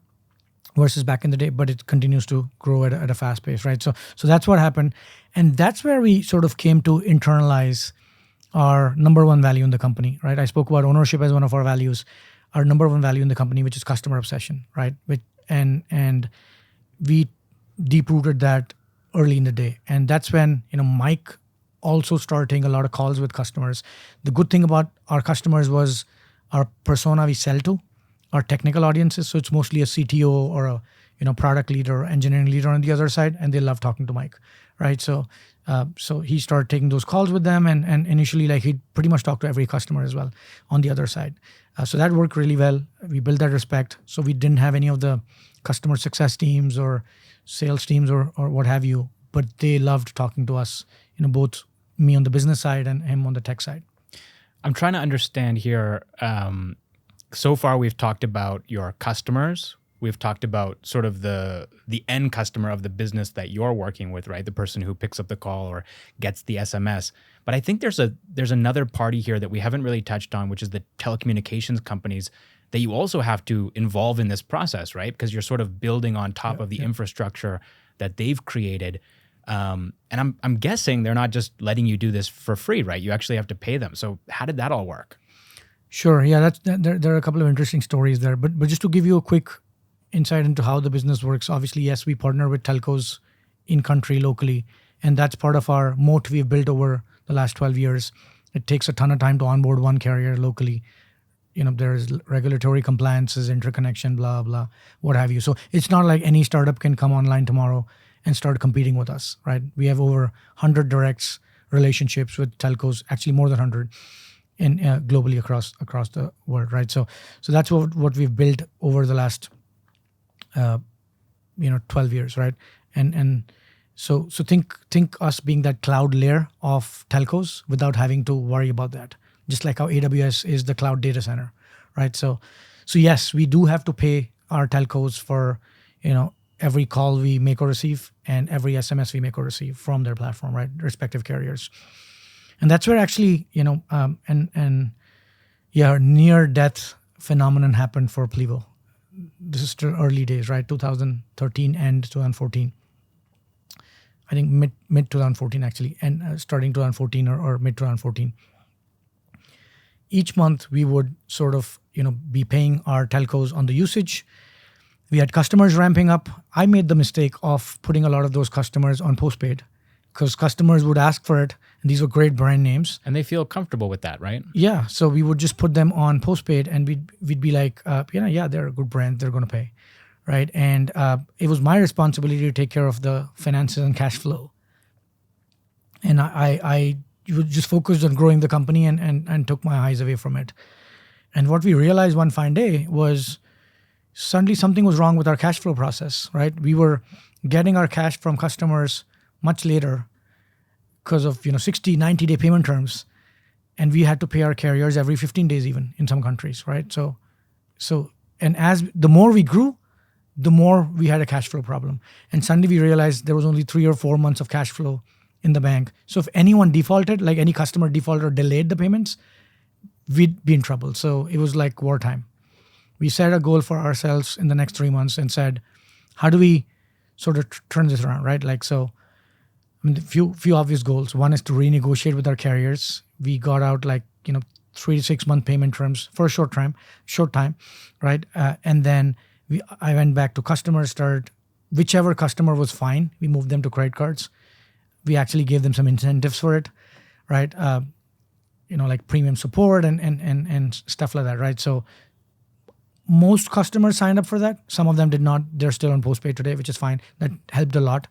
versus back in the day, but it continues to grow at a fast pace, right? So that's what happened. And that's where we sort of came to internalize our number one value in the company, right? I spoke about ownership as one of our values, our number one value in the company, which is customer obsession, right? And we deep-rooted that early in the day. And that's when, Mike also started taking a lot of calls with customers. The good thing about our customers was our persona we sell to, our technical audiences. So it's mostly a CTO or a product leader or engineering leader on the other side, and they love talking to Mike, right? So he started taking those calls with them, and initially, like, he'd pretty much talk to every customer as well on the other side. So that worked really well. We built that respect. So we didn't have any of the customer success teams or sales teams or what have you, but they loved talking to us, both me on the business side and him on the tech side. I'm trying to understand here. So far, we've talked about your customers. We've talked about sort of the end customer of the business that you're working with, right? The person who picks up the call or gets the SMS. But I think there's another party here that we haven't really touched on, which is the telecommunications companies that you also have to involve in this process, right? Because you're sort of building on top of the infrastructure that they've created. And I'm guessing they're not just letting you do this for free, right? You actually have to pay them. So how did that all work? Sure. Yeah, there are a couple of interesting stories there. But just to give you a quick insight into how the business works, obviously, yes, we partner with telcos in country locally, and that's part of our moat we've built over the last 12 years. It takes a ton of time to onboard one carrier locally. There's regulatory compliances, interconnection, blah, blah, what have you. So it's not like any startup can come online tomorrow and start competing with us, right? We have over 100 directs relationships with telcos, actually more than 100 in globally across the world, right? So that's what we've built over the last 12 years, right? And so think us being that cloud layer of telcos without having to worry about that. Just like how AWS is the cloud data center, right? So yes, we do have to pay our telcos for, every call we make or receive and every SMS we make or receive from their platform, right? Respective carriers. And that's where actually, near death phenomenon happened for Plivo. This is still early days, right? 2013 and 2014. I think mid 2014 actually, and starting 2014 or mid 2014. Each month we would sort of, be paying our telcos on the usage. We had customers ramping up. I made the mistake of putting a lot of those customers on postpaid because customers would ask for it, and these were great brand names. And they feel comfortable with that, right? Yeah, so we would just put them on postpaid, and we'd be like, they're a good brand, they're going to pay, right? And it was my responsibility to take care of the finances and cash flow. And I just focused on growing the company and took my eyes away from it. And what we realized one fine day was suddenly something was wrong with our cash flow process, right? We were getting our cash from customers much later because of 60, 90-day payment terms. And we had to pay our carriers every 15 days even in some countries, right? So and as the more we grew, the more we had a cash flow problem. And suddenly we realized there was only 3 or 4 months of cash flow in the bank. So if anyone defaulted, like any customer defaulted or delayed the payments, we'd be in trouble. So it was like wartime. We set a goal for ourselves in the next 3 months and said, how do we sort of turn this around, right? Like, so, few obvious goals. One is to renegotiate with our carriers. We got out 3 to 6 month payment terms for a short time, right? And then I went back to customers, started, whichever customer was fine, we moved them to credit cards. We actually gave them some incentives for it, right? Like premium support and stuff like that, right? So most customers signed up for that. Some of them did not. They're still on postpaid today, which is fine. That helped a lot.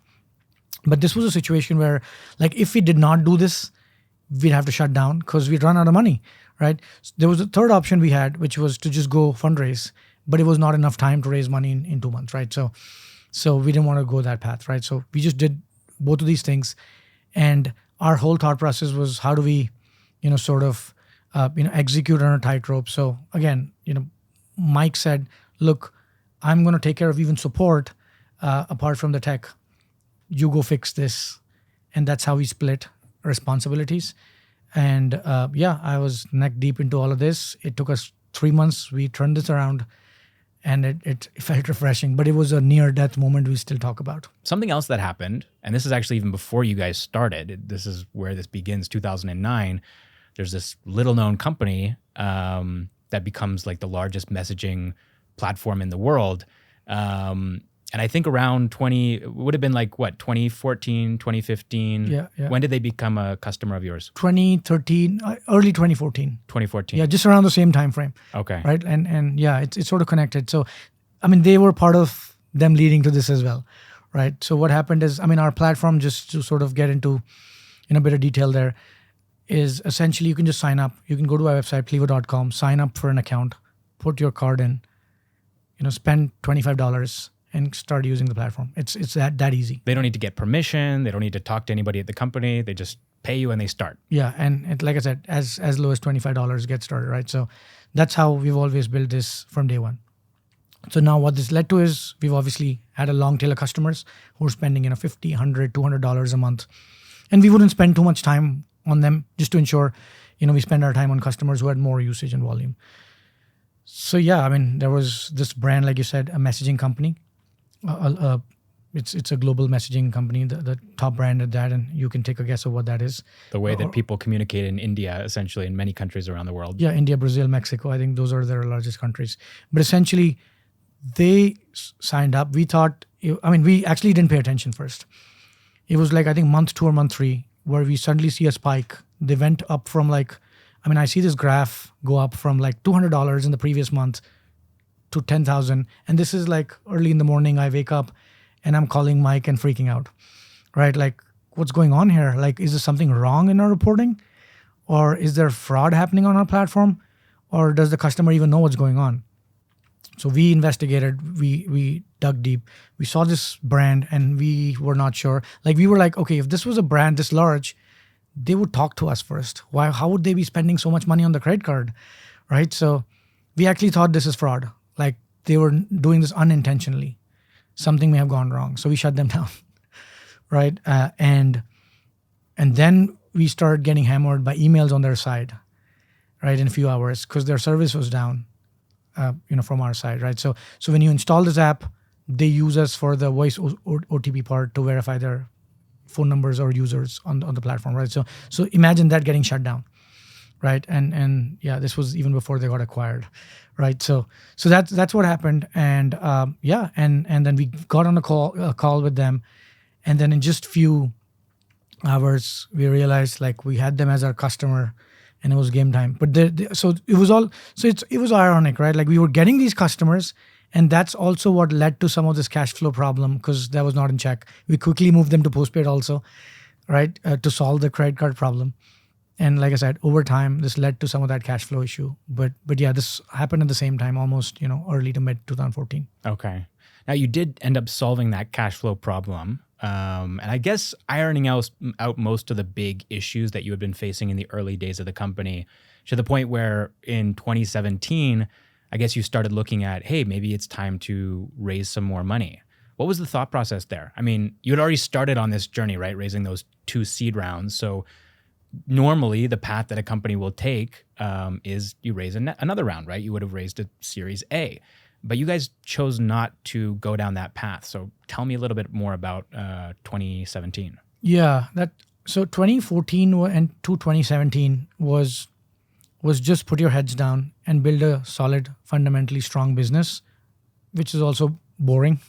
But this was a situation where, like, if we did not do this, we'd have to shut down because we'd run out of money, right? So there was a third option we had, which was to just go fundraise, but it was not enough time to raise money in 2 months, right? So we didn't want to go that path, right? So we just did both of these things. And our whole thought process was, how do we, execute on a tightrope? So again, Mike said, look, I'm going to take care of even support apart from the tech. You go fix this. And that's how we split responsibilities. And I was neck deep into all of this. It took us 3 months. We turned this around and it felt refreshing, but it was a near death moment we still talk about. Something else that happened, and this is actually even before you guys started, this is where this begins, 2009, there's this little known company that becomes like the largest messaging platform in the world. And I think around it would have been like what, 2014, 2015? Yeah. When did they become a customer of yours? 2013, early 2014. 2014. Yeah, just around the same time frame. Okay. Right, and it's sort of connected. So, they were part of them leading to this as well, right? So what happened is, our platform, just to sort of get into in a bit of detail there, is essentially you can just sign up. You can go to our website, plivo.com, sign up for an account, put your card in, spend $25 and start using the platform. It's that easy. They don't need to get permission. They don't need to talk to anybody at the company. They just pay you and they start. Yeah, and like I said, as low as $25 get started, right? So that's how we've always built this from day one. So now what this led to is we've obviously had a long tail of customers who are spending $50, $100, $200 a month. And we wouldn't spend too much time on them just to ensure, we spend our time on customers who had more usage and volume. So yeah, there was this brand, like you said, a messaging company. It's a global messaging company, the top brand at that, and you can take a guess of what that is. The way that people communicate in India, essentially, in many countries around the world. Yeah, India, Brazil, Mexico. I think those are their largest countries. But essentially, they signed up. We thought, we actually didn't pay attention first. It was like, I think month 2 or month 3, where we suddenly see a spike. They went up from I see this graph go up from $200 in the previous month to 10,000. And this is early in the morning, I wake up and I'm calling Mike and freaking out, right? What's going on here? Is there something wrong in our reporting? Or is there fraud happening on our platform? Or does the customer even know what's going on? So we investigated, we dug deep. We saw this brand and we were not sure. We were okay, if this was a brand this large, they would talk to us first. How would they be spending so much money on the credit card, right? So we actually thought this is fraud. They were doing this unintentionally. Something may have gone wrong. So we shut them down, right? And then we started getting hammered by emails on their side, right, in a few hours because their service was down, from our side, right? So when you install this app, they use us for the voice OTP part to verify their phone numbers or users on the platform, right? So imagine that getting shut down, right? And yeah, this was even before they got acquired, right? So that's what happened, and and then we got on a call with them, and then in just few hours we realized we had them as our customer, and it was game time. But it was ironic, right? We were getting these customers, and that's also what led to some of this cash flow problem because that was not in check. We quickly moved them to postpaid also, right, to solve the credit card problem. And like I said, over time, this led to some of that cash flow issue. But yeah, this happened at the same time, almost early to mid 2014. Okay. Now you did end up solving that cash flow problem. And I guess ironing out most of the big issues that you had been facing in the early days of the company to the point where in 2017, I guess you started looking at, hey, maybe it's time to raise some more money. What was the thought process there? You had already started on this journey, right? Raising those 2 seed rounds. So normally the path that a company will take is you raise another round, right? You would have raised a Series A. But you guys chose not to go down that path. So tell me a little bit more about 2017. Yeah, so 2014 and to 2017 was just put your heads down and build a solid, fundamentally strong business, which is also boring.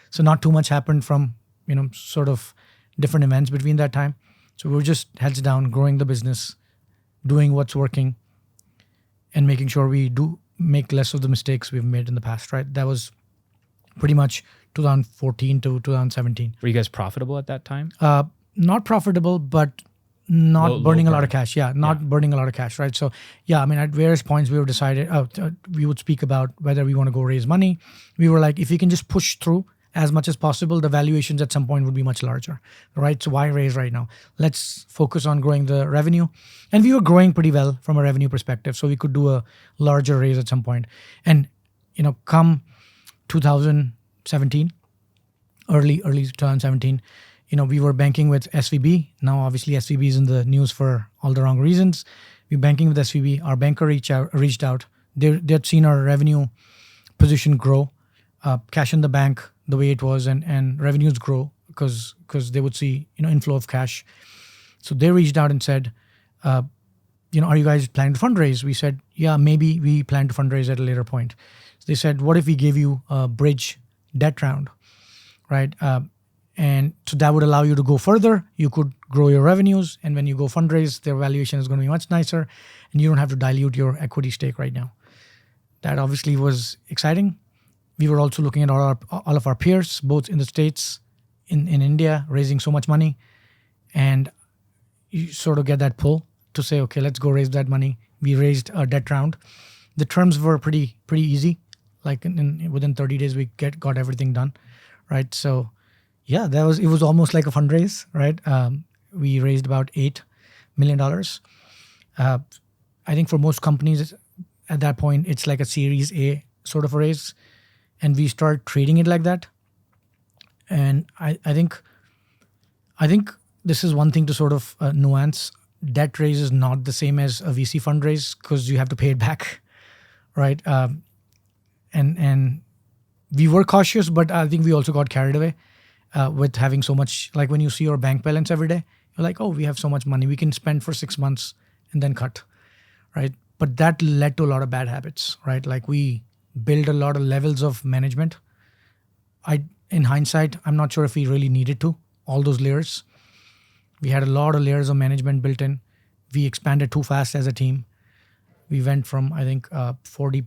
So not too much happened from, sort of different events between that time. So we were just heads down, growing the business, doing what's working, and making sure we do make less of the mistakes we've made in the past, right? That was pretty much 2014 to 2017. Were you guys profitable at that time? Not profitable, but not burning a lot of cash. Yeah, burning a lot of cash, right? So yeah, at various points we were decided, we would speak about whether we want to go raise money. We were if we can just push through as much as possible, the valuations at some point would be much larger, right? So why raise right now? Let's focus on growing the revenue. And we were growing pretty well from a revenue perspective, so we could do a larger raise at some point. And, come 2017, early 2017, we were banking with SVB. Now, obviously, SVB is in the news for all the wrong reasons. We were banking with SVB. Our banker reached out. They'd seen our revenue position grow, cash in the bank the way it was, and revenues grow because they would see inflow of cash. So they reached out and said, are you guys planning to fundraise? We said, yeah, maybe we plan to fundraise at a later point. So they said, what if we gave you a bridge debt round, right? And so that would allow you to go further. You could grow your revenues, and when you go fundraise, their valuation is going to be much nicer, and you don't have to dilute your equity stake right now. That obviously was exciting. We were also looking at all of our peers, both in the States, in India, raising so much money. And you sort of get that pull to say, okay, let's go raise that money. We raised a debt round. The terms were pretty easy. Like within 30 days, we got everything done, right? So yeah, it was almost like a fundraise, right? We raised about $8 million. I think for most companies at that point, it's like a Series A sort of a raise. And we start trading it like that. And I think this is one thing to sort of nuance. Debt raise is not the same as a VC fundraise because you have to pay it back, right? And we were cautious, but I think we also got carried away with having so much. Like when you see your bank balance every day, you're like, oh, we have so much money we can spend for 6 months and then cut, right? But that led to a lot of bad habits, right? Like we build a lot of levels of management. In hindsight, I'm not sure if we really needed to, all those layers. We had a lot of layers of management built in. We expanded too fast as a team. We went from, I think, 50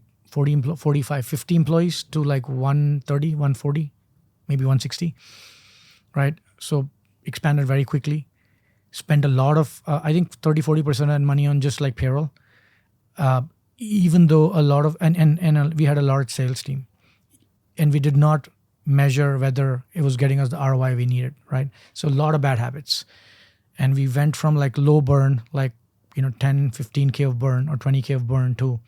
employees to like 130, 140, maybe 160, right? So expanded very quickly. Spent a lot of, I think 30-40% of money on just like payroll. Even though a lot of, and we had a large sales team. And we did not measure whether it was getting us the ROI we needed, right? So a lot of bad habits. And we went from like low burn, like, 10, 15K of burn or 20K of burn to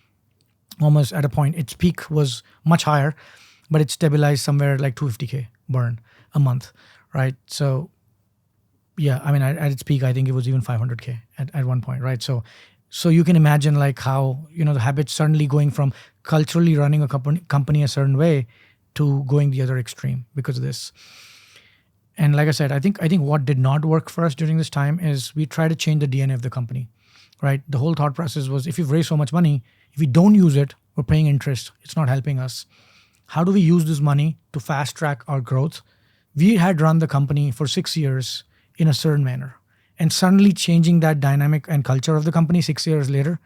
almost at a point, its peak was much higher, but it stabilized somewhere like 250K burn a month, right? So yeah, I mean, at its peak, I think it was even 500K at one point, right? So you can imagine like how, the habits suddenly going from culturally running a company a certain way to going the other extreme because of this. And like I said, I think what did not work for us during this time is we tried to change the DNA of the company, right? The whole thought process was if you've raised so much money, if we don't use it, we're paying interest. It's not helping us. How do we use this money to fast track our growth? We had run the company for 6 years in a certain manner. And suddenly changing that dynamic and culture of the company 6 years later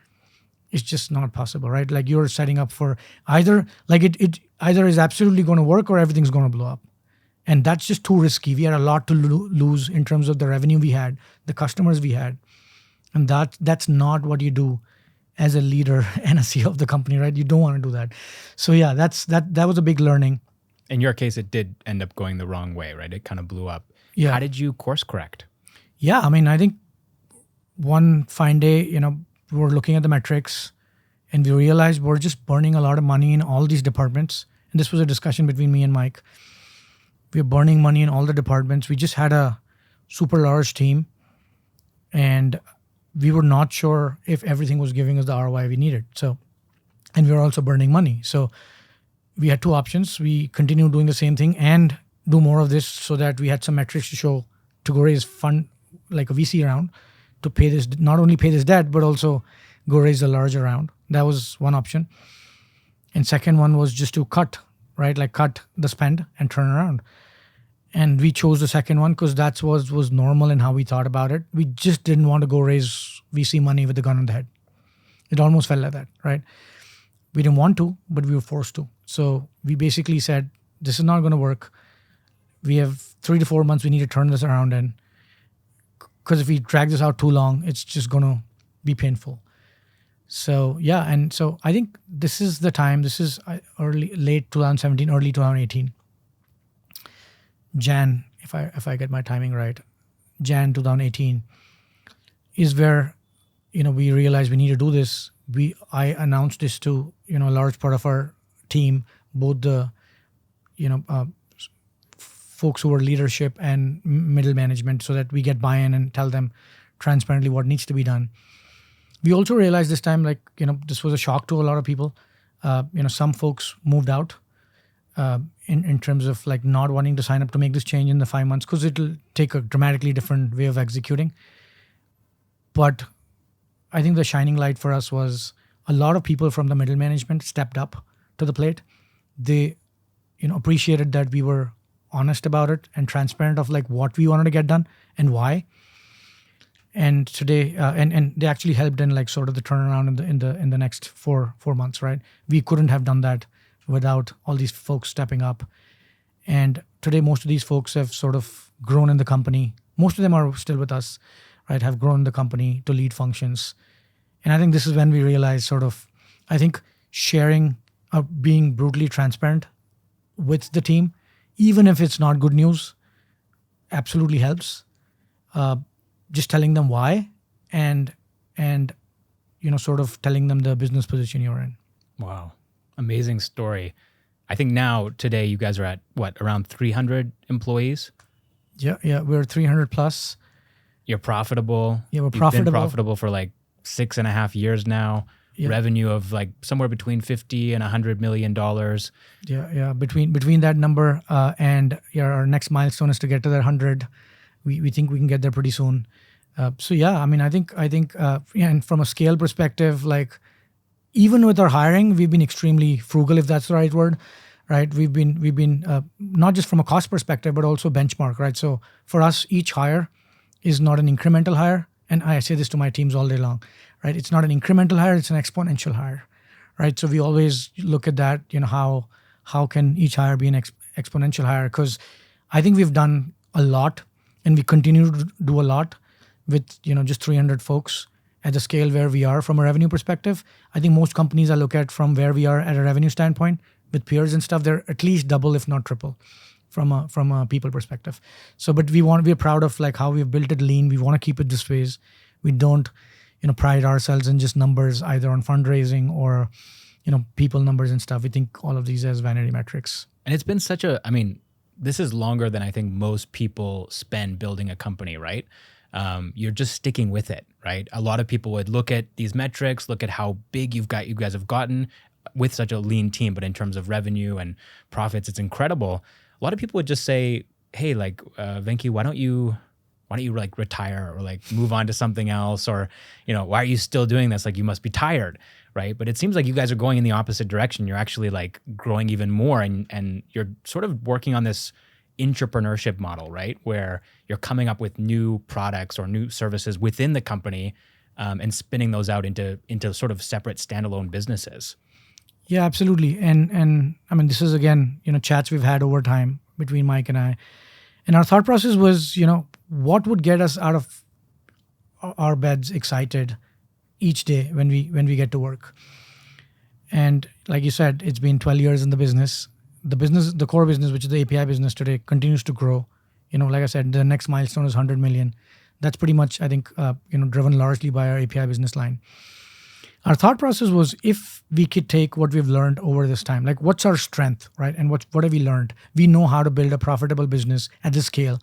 is just not possible, right? Like you're setting up for either, like it either is absolutely going to work or everything's going to blow up. And that's just too risky. We had a lot to lose in terms of the revenue we had, the customers we had. And that's not what you do as a leader and a CEO of the company, right? You don't want to do that. So yeah, that was a big learning. In your case, it did end up going the wrong way, right? It kind of blew up. Yeah. How did you course correct? Yeah, I mean, I think one fine day, we were looking at the metrics and we realized we're just burning a lot of money in all these departments. And this was a discussion between me and Mike. We were burning money in all the departments. We just had a super large team and we were not sure if everything was giving us the ROI we needed. So, and we were also burning money. So we had two options. We continued doing the same thing and do more of this so that we had some metrics to show to go raise fund, like a VC round, to pay this, not only pay this debt, but also go raise a larger round. That was one option. And second one was just to cut, right? Like cut the spend and turn around. And we chose the second one because that was normal in how we thought about it. We just didn't want to go raise VC money with a gun on the head. It almost felt like that, right? We didn't want to, but we were forced to. So we basically said, this is not going to work. We have 3 to 4 months we need to turn this around in. Because if we drag this out too long, it's just going to be painful. So yeah, and so I think this is the time. This is late 2017, early 2018. Jan, if I get my timing right, Jan 2018 is where we realized we need to do this. I announced this to a large part of our team, both the folks who are leadership and middle management, so that we get buy-in and tell them transparently what needs to be done. We also realized this time, this was a shock to a lot of people. Some folks moved out in terms of like not wanting to sign up to make this change in the 5 months because it'll take a dramatically different way of executing. But I think the shining light for us was a lot of people from the middle management stepped up to the plate. They, appreciated that we were honest about it and transparent of like what we wanted to get done and why. And today, and they actually helped in like sort of the turnaround in the next four months, right? We couldn't have done that without all these folks stepping up. And today, most of these folks have sort of grown in the company. Most of them are still with us, right? Have grown the company to lead functions. And I think this is when we realize I think sharing, being brutally transparent with the team, even if it's not good news, absolutely helps. Just telling them why and sort of telling them the business position you're in. Wow. Amazing story. I think now today you guys are at around 300 employees? Yeah. We're 300 plus. You're profitable. Yeah, we're You've profitable. been profitable for like 6.5 years now. Yeah. Revenue of like somewhere between $50 and $100 million. Yeah. Between that number and our next milestone is to get to that 100. We think we can get there pretty soon. I think and from a scale perspective, like even with our hiring, we've been extremely frugal, if that's the right word, right? We've been not just from a cost perspective, but also benchmark, right? So for us, each hire is not an incremental hire, and I say this to my teams all day long, right? It's not an incremental hire; it's an exponential hire, right? So we always look at that, how can each hire be an exponential hire? Because I think we've done a lot, and we continue to do a lot with just 300 folks at the scale where we are from a revenue perspective. I think most companies I look at from where we are at a revenue standpoint with peers and stuff, they're at least double, if not triple, from a people perspective. So, but we're proud of like how we've built it lean. We want to keep it this ways. We don't, pride ourselves in just numbers either on fundraising or, people numbers and stuff. We think all of these as vanity metrics. And it's been this is longer than I think most people spend building a company, right? You're just sticking with it, right? A lot of people would look at these metrics, look at how big you guys have gotten with such a lean team, but in terms of revenue and profits, it's incredible. A lot of people would just say, hey, like, Venky, why don't you like retire or like move on to something else? Or, why are you still doing this? Like, you must be tired, right? But it seems like you guys are going in the opposite direction. You're actually like growing even more and you're sort of working on this entrepreneurship model, right? Where you're coming up with new products or new services within the company and spinning those out into sort of separate standalone businesses. Yeah, absolutely. And I mean, this is again, chats we've had over time between Mike and I. And our thought process was, what would get us out of our beds excited each day when we get to work? And like you said, it's been 12 years in the business. The core business, which is the API business today, continues to grow. Like I said, the next milestone is 100 million. That's pretty much, I think, driven largely by our API business line. Our thought process was if we could take what we've learned over this time, like what's our strength, right? And what have we learned? We know how to build a profitable business at this scale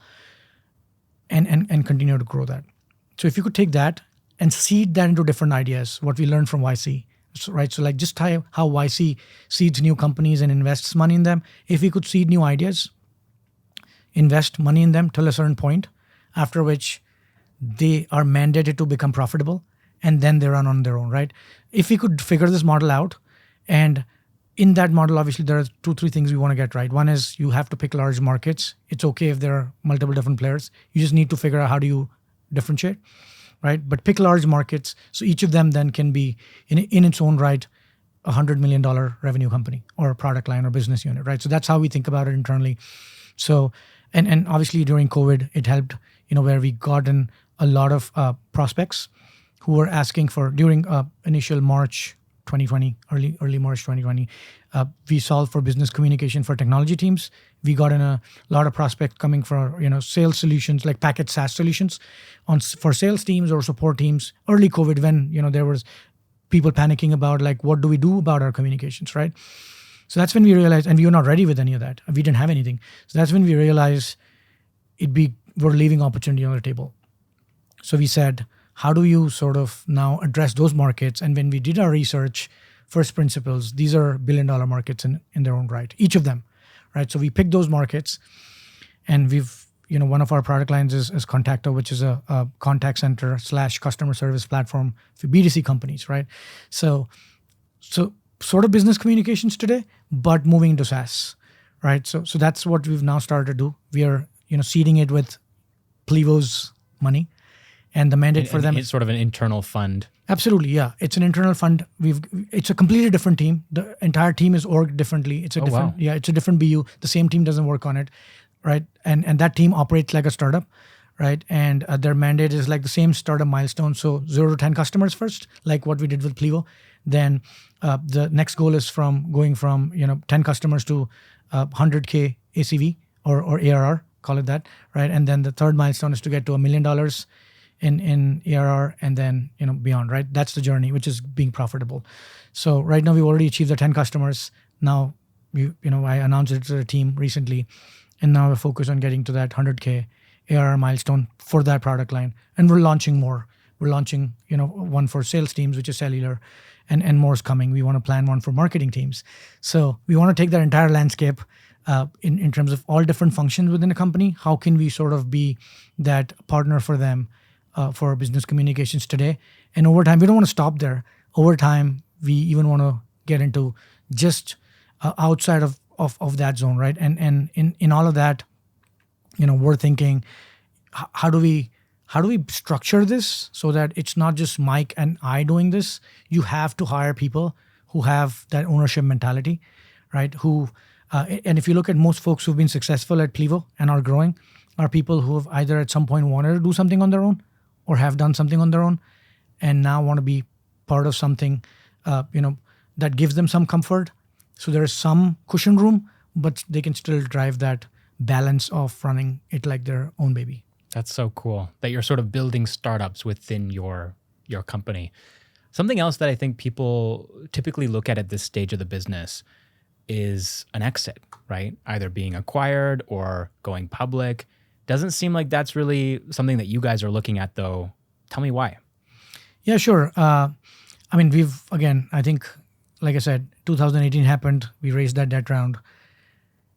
and continue to grow that. So if you could take that and seed that into different ideas, what we learned from YC, right? So like just how YC seeds new companies and invests money in them. If we could seed new ideas, invest money in them till a certain point, after which they are mandated to become profitable, and then they run on their own, right? If we could figure this model out, and in that model, obviously there are 2-3 things we want to get right. One is you have to pick large markets. It's okay if there are multiple different players. You just need to figure out how do you differentiate, right? But pick large markets, so each of them then can be in its own right $100 million revenue company or a product line or business unit, right? So that's how we think about it internally. So and obviously during COVID, it helped, where we got in a lot of prospects who were asking for during initial March 2020, early March 2020, we solved for business communication for technology teams. We got in a lot of prospects coming for sales solutions like packaged SaaS solutions for sales teams or support teams. Early COVID, when there was people panicking about like what do we do about our communications, right? So that's when we realized, and we were not ready with any of that. We didn't have anything. So that's when we realized we're leaving opportunity on the table. So we said, how do you sort of now address those markets? And when we did our research, first principles, these are billion-dollar markets in their own right, each of them, right? So we picked those markets, and we've, one of our product lines is Contacto, which is a contact center / customer service platform for B2C companies, right? So sort of business communications today, but moving into SaaS, right? So that's what we've now started to do. We are, seeding it with Plivo's money. And the mandate for them it's sort of an internal fund. Absolutely, yeah. It's an internal fund. It's a completely different team. The entire team is orged differently. It's a different, wow. it's a different BU. The same team doesn't work on it, right? And that team operates like a startup, right? And their mandate is like the same startup milestone. So 0 to 10 customers first, like what we did with Plivo. Then the next goal is going from 10 customers to 100K ACV or ARR, call it that, right? And then the third milestone is to get to $1 million in ARR and then beyond, right? That's the journey, which is being profitable. So right now we've already achieved the 10 customers. Now I announced it to the team recently, and now we're focused on getting to that 100K ARR milestone for that product line. And we're launching more. We're launching one for sales teams, which is Sellular, and more is coming. We want to plan one for marketing teams. So we want to take that entire landscape in terms of all different functions within a company. How can we sort of be that partner for them for business communications today? And over time, we don't want to stop there. Over time, we even want to get into just outside of that zone, right? And in all of that, we're thinking, how do we structure this so that it's not just Mike and I doing this? You have to hire people who have that ownership mentality, right? And if you look at most folks who've been successful at Plivo and are growing, are people who have either at some point wanted to do something on their own or have done something on their own and now want to be part of something, that gives them some comfort. So there is some cushion room, but they can still drive that balance of running it like their own baby. That's so cool that you're sort of building startups within your company. Something else that I think people typically look at this stage of the business is an exit, right? Either being acquired or going public. Doesn't seem like that's really something that you guys are looking at, though. Tell me why. Yeah, sure. I think, like I said, 2018 happened. We raised that debt round.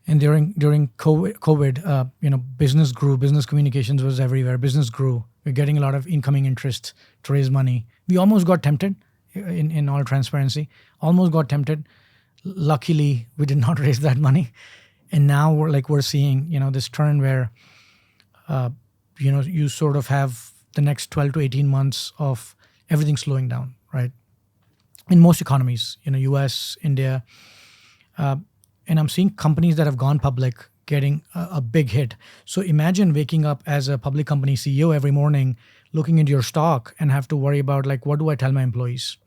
And during COVID, business grew. Business communications was everywhere. Business grew. We're getting a lot of incoming interest to raise money. We almost got tempted, in all transparency. Almost got tempted. Luckily, we did not raise that money. And now we're seeing, this turn where, you sort of have the next 12 to 18 months of everything slowing down, right? In most economies, US, India, and I'm seeing companies that have gone public getting a big hit. So imagine waking up as a public company CEO every morning, looking into your stock and have to worry about what do I tell my employees,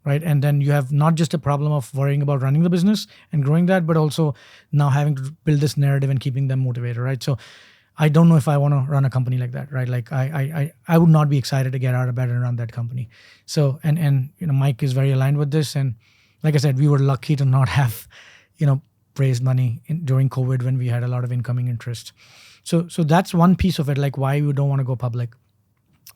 right? And then you have not just a problem of worrying about running the business and growing that, but also now having to build this narrative and keeping them motivated, right? So I don't know if I want to run a company like that, right? I would not be excited to get out of bed and run that company. So and Mike is very aligned with this, and like I said, we were lucky to not have raised money during COVID when we had a lot of incoming interest. So that's one piece of it, why we don't want to go public.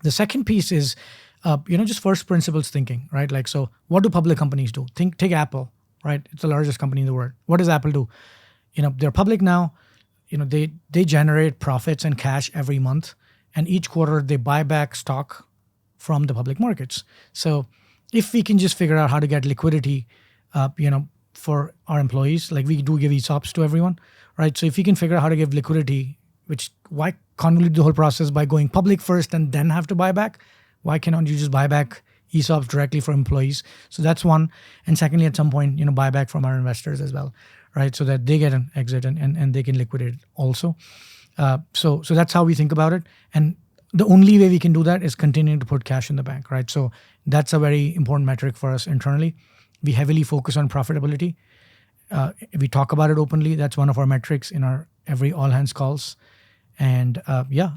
The second piece is just first principles thinking, right? So what do public companies do? Take Apple, right? It's the largest company in the world. What does Apple do? They're public now. They generate profits and cash every month, and each quarter they buy back stock from the public markets. So if we can just figure out how to get liquidity, for our employees, we do give ESOPs to everyone, right? So if you can figure out how to give liquidity, why convolute the whole process by going public first and then have to buy back? Why cannot you just buy back ESOPs directly for employees? So that's one. And secondly, at some point, buy back from our investors as well, right? So that they get an exit and they can liquidate it also. So that's how we think about it. And the only way we can do that is continuing to put cash in the bank, right? So that's a very important metric for us internally. We heavily focus on profitability. We talk about it openly. That's one of our metrics in our every all hands calls. And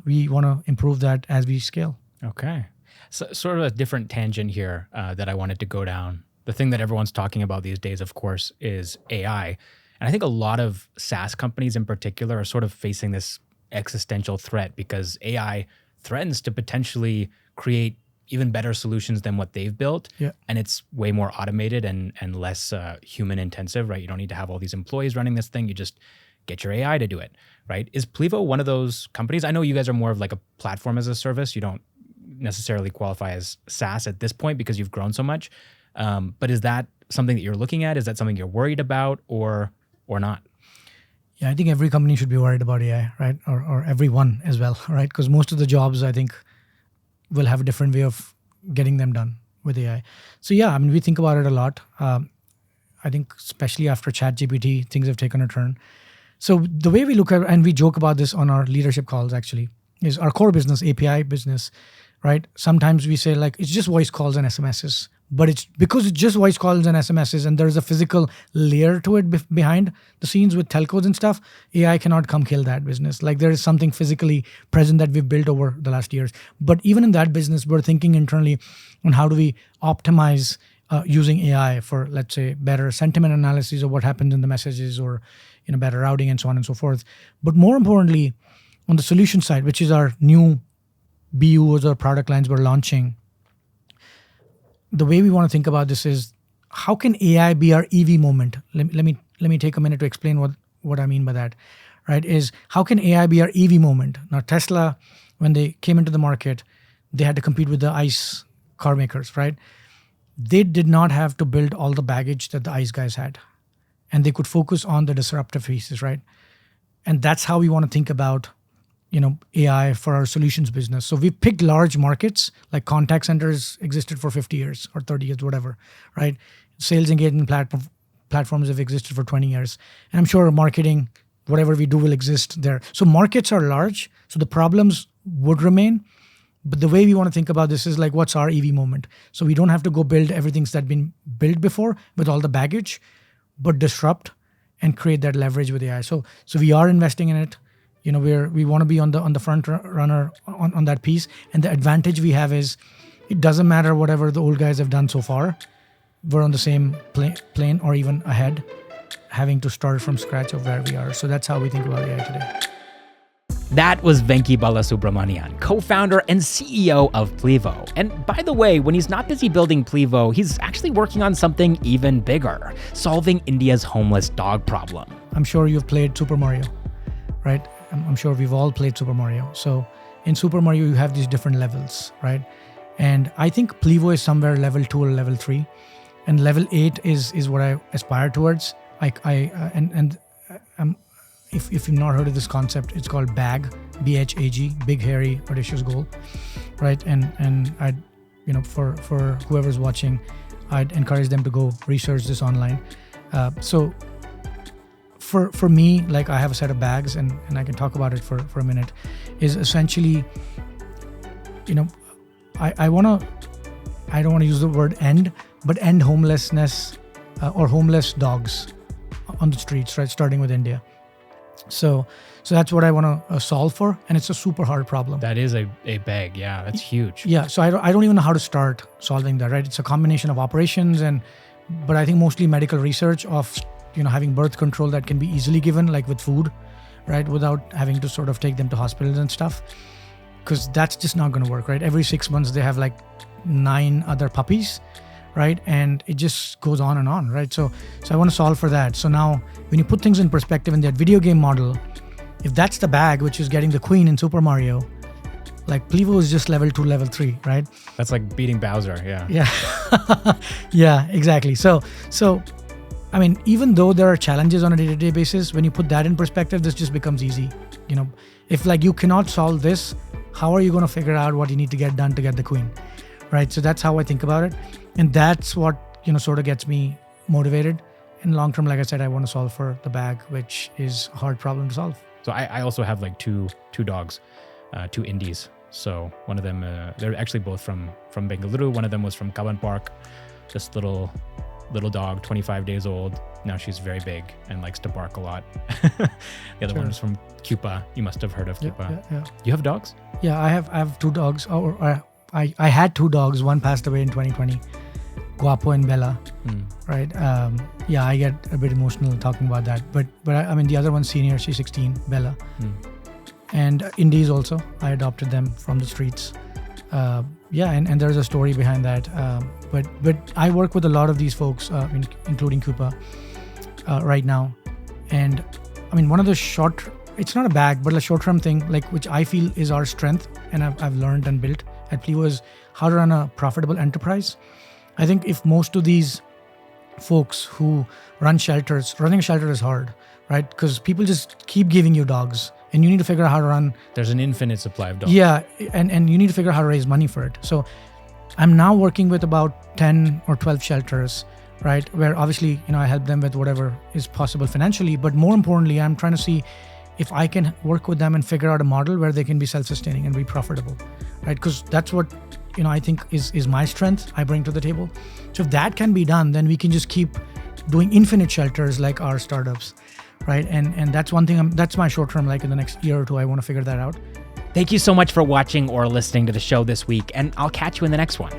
we want to improve that as we scale. Okay. So sort of a different tangent here that I wanted to go down. The thing that everyone's talking about these days, of course, is AI. And I think a lot of SaaS companies in particular are sort of facing this existential threat because AI threatens to potentially create even better solutions than what they've built. Yeah. And it's way more automated and less human intensive, right? You don't need to have all these employees running this thing. You just get your AI to do it, right? Is Plivo one of those companies? I know you guys are more of a platform as a service. You don't necessarily qualify as SaaS at this point because you've grown so much. But is that something that you're looking at? Is that something you're worried about or not? Yeah, I think every company should be worried about AI, right? Or everyone as well, right? Because most of the jobs, I think, will have a different way of getting them done with AI. So yeah, I mean, we think about it a lot. I think especially after ChatGPT, things have taken a turn. So the way we look at, and we joke about this on our leadership calls actually, is our core business, API business, right? Sometimes we say like, it's just voice calls and SMSs, but it's because it's just voice calls and SMSs and there's a physical layer to it behind the scenes with telcos and stuff. AI cannot come kill that business. Like there is something physically present that we've built over the last years. But even in that business, we're thinking internally on how do we optimize using AI for, let's say, better sentiment analysis of what happens in the messages or better routing and so on and so forth. But more importantly, on the solution side, which is our new BUs or product lines we're launching, the way we want to think about this is how can AI be our EV moment? Let me take a minute to explain what I mean by that, right? Is how can AI be our EV moment? Now, Tesla, when they came into the market, they had to compete with the ICE car makers, right? They did not have to build all the baggage that the ICE guys had. And they could focus on the disruptive pieces, right? And that's how we want to think about AI for our solutions business. So we picked large markets, like contact centers existed for 50 years or 30 years, whatever, right? Sales engagement platforms have existed for 20 years. And I'm sure marketing, whatever we do will exist there. So markets are large, so the problems would remain. But the way we want to think about this is like, what's our EV moment? So we don't have to go build everything that's been built before with all the baggage, but disrupt and create that leverage with AI. So we are investing in it. We want to be on the front runner on that piece. And the advantage we have is it doesn't matter whatever the old guys have done so far. We're on the same plane or even ahead, having to start from scratch of where we are. So that's how we think about AI today. That was Venky Balasubramanian, co-founder and CEO of Plivo. And by the way, when he's not busy building Plivo, he's actually working on something even bigger, solving India's homeless dog problem. I'm sure you've played Super Mario, right? I'm sure we've all played Super Mario. So in Super Mario, you have these different levels, right? And I think Plivo is somewhere level 2 or level 3. And level 8 is what I aspire towards. If you've not heard of this concept, it's called BHAG, B-H-A-G, Big Hairy Audacious Goal, right? And I'd, for whoever's watching, I'd encourage them to go research this online. So for me, like I have a set of bags, and I can talk about it for a minute, is essentially, I don't want to use the word end, but end homelessness or homeless dogs on the streets, right? Starting with India. So that's what I want to solve for, and it's a super hard problem. That is a bag, yeah, that's huge. Yeah, so I don't even know how to start solving that, right? It's a combination of operations but I think mostly medical research of having birth control that can be easily given, like with food, right, without having to sort of take them to hospitals and stuff, because that's just not going to work, right? Every 6 months they have like 9 other puppies, right? And it just goes on and on, right? So I want to solve for that. So now when you put things in perspective in that video game model, if that's the bag, which is getting the queen in Super Mario, like Plivo is just level 2, level 3, right? That's like beating Bowser, yeah. Yeah. Yeah, exactly. So I mean, even though there are challenges on a day-to-day basis, when you put that in perspective, this just becomes easy. If like you cannot solve this, how are you going to figure out what you need to get done to get the queen, right? So that's how I think about it. And that's what, sort of gets me motivated. In long term, like I said, I want to solve for the bag, which is a hard problem to solve. So I also have like two dogs, 2 Indies. So one of them, they're actually both from Bengaluru. One of them was from Kavan Park, just little dog, 25 days old. Now she's very big and likes to bark a lot. The other one was from Cuba. You must have heard of Cuba. Yeah. You have dogs? Yeah, I have 2 dogs. I had 2 dogs. One passed away in 2020, Guapo and Bella. Right? Yeah, I get a bit emotional talking about that. But I mean, the other one's senior. She's 16, Bella. And Indies also. I adopted them from the streets. Yeah, and there's a story behind that. But I work with a lot of these folks, including Cuba, right now. And I mean, one of the it's not a bag, but a short-term thing, like which I feel is our strength, and I've learned and built at Plivo, is how to run a profitable enterprise. I think if most of these folks who run shelters. Running a shelter is hard, right? Because people just keep giving you dogs, and you need to figure out how to run. There's an infinite supply of dogs. Yeah, and you need to figure out how to raise money for it. So I'm now working with about 10 or 12 shelters, right? Where obviously, I help them with whatever is possible financially. But more importantly, I'm trying to see if I can work with them and figure out a model where they can be self-sustaining and be profitable, right? Because that's what, I think is my strength I bring to the table. So if that can be done, then we can just keep doing infinite shelters like our startups, right? And that's one thing, that's my short term, like in the next year or two, I want to figure that out. Thank you so much for watching or listening to the show this week, and I'll catch you in the next one.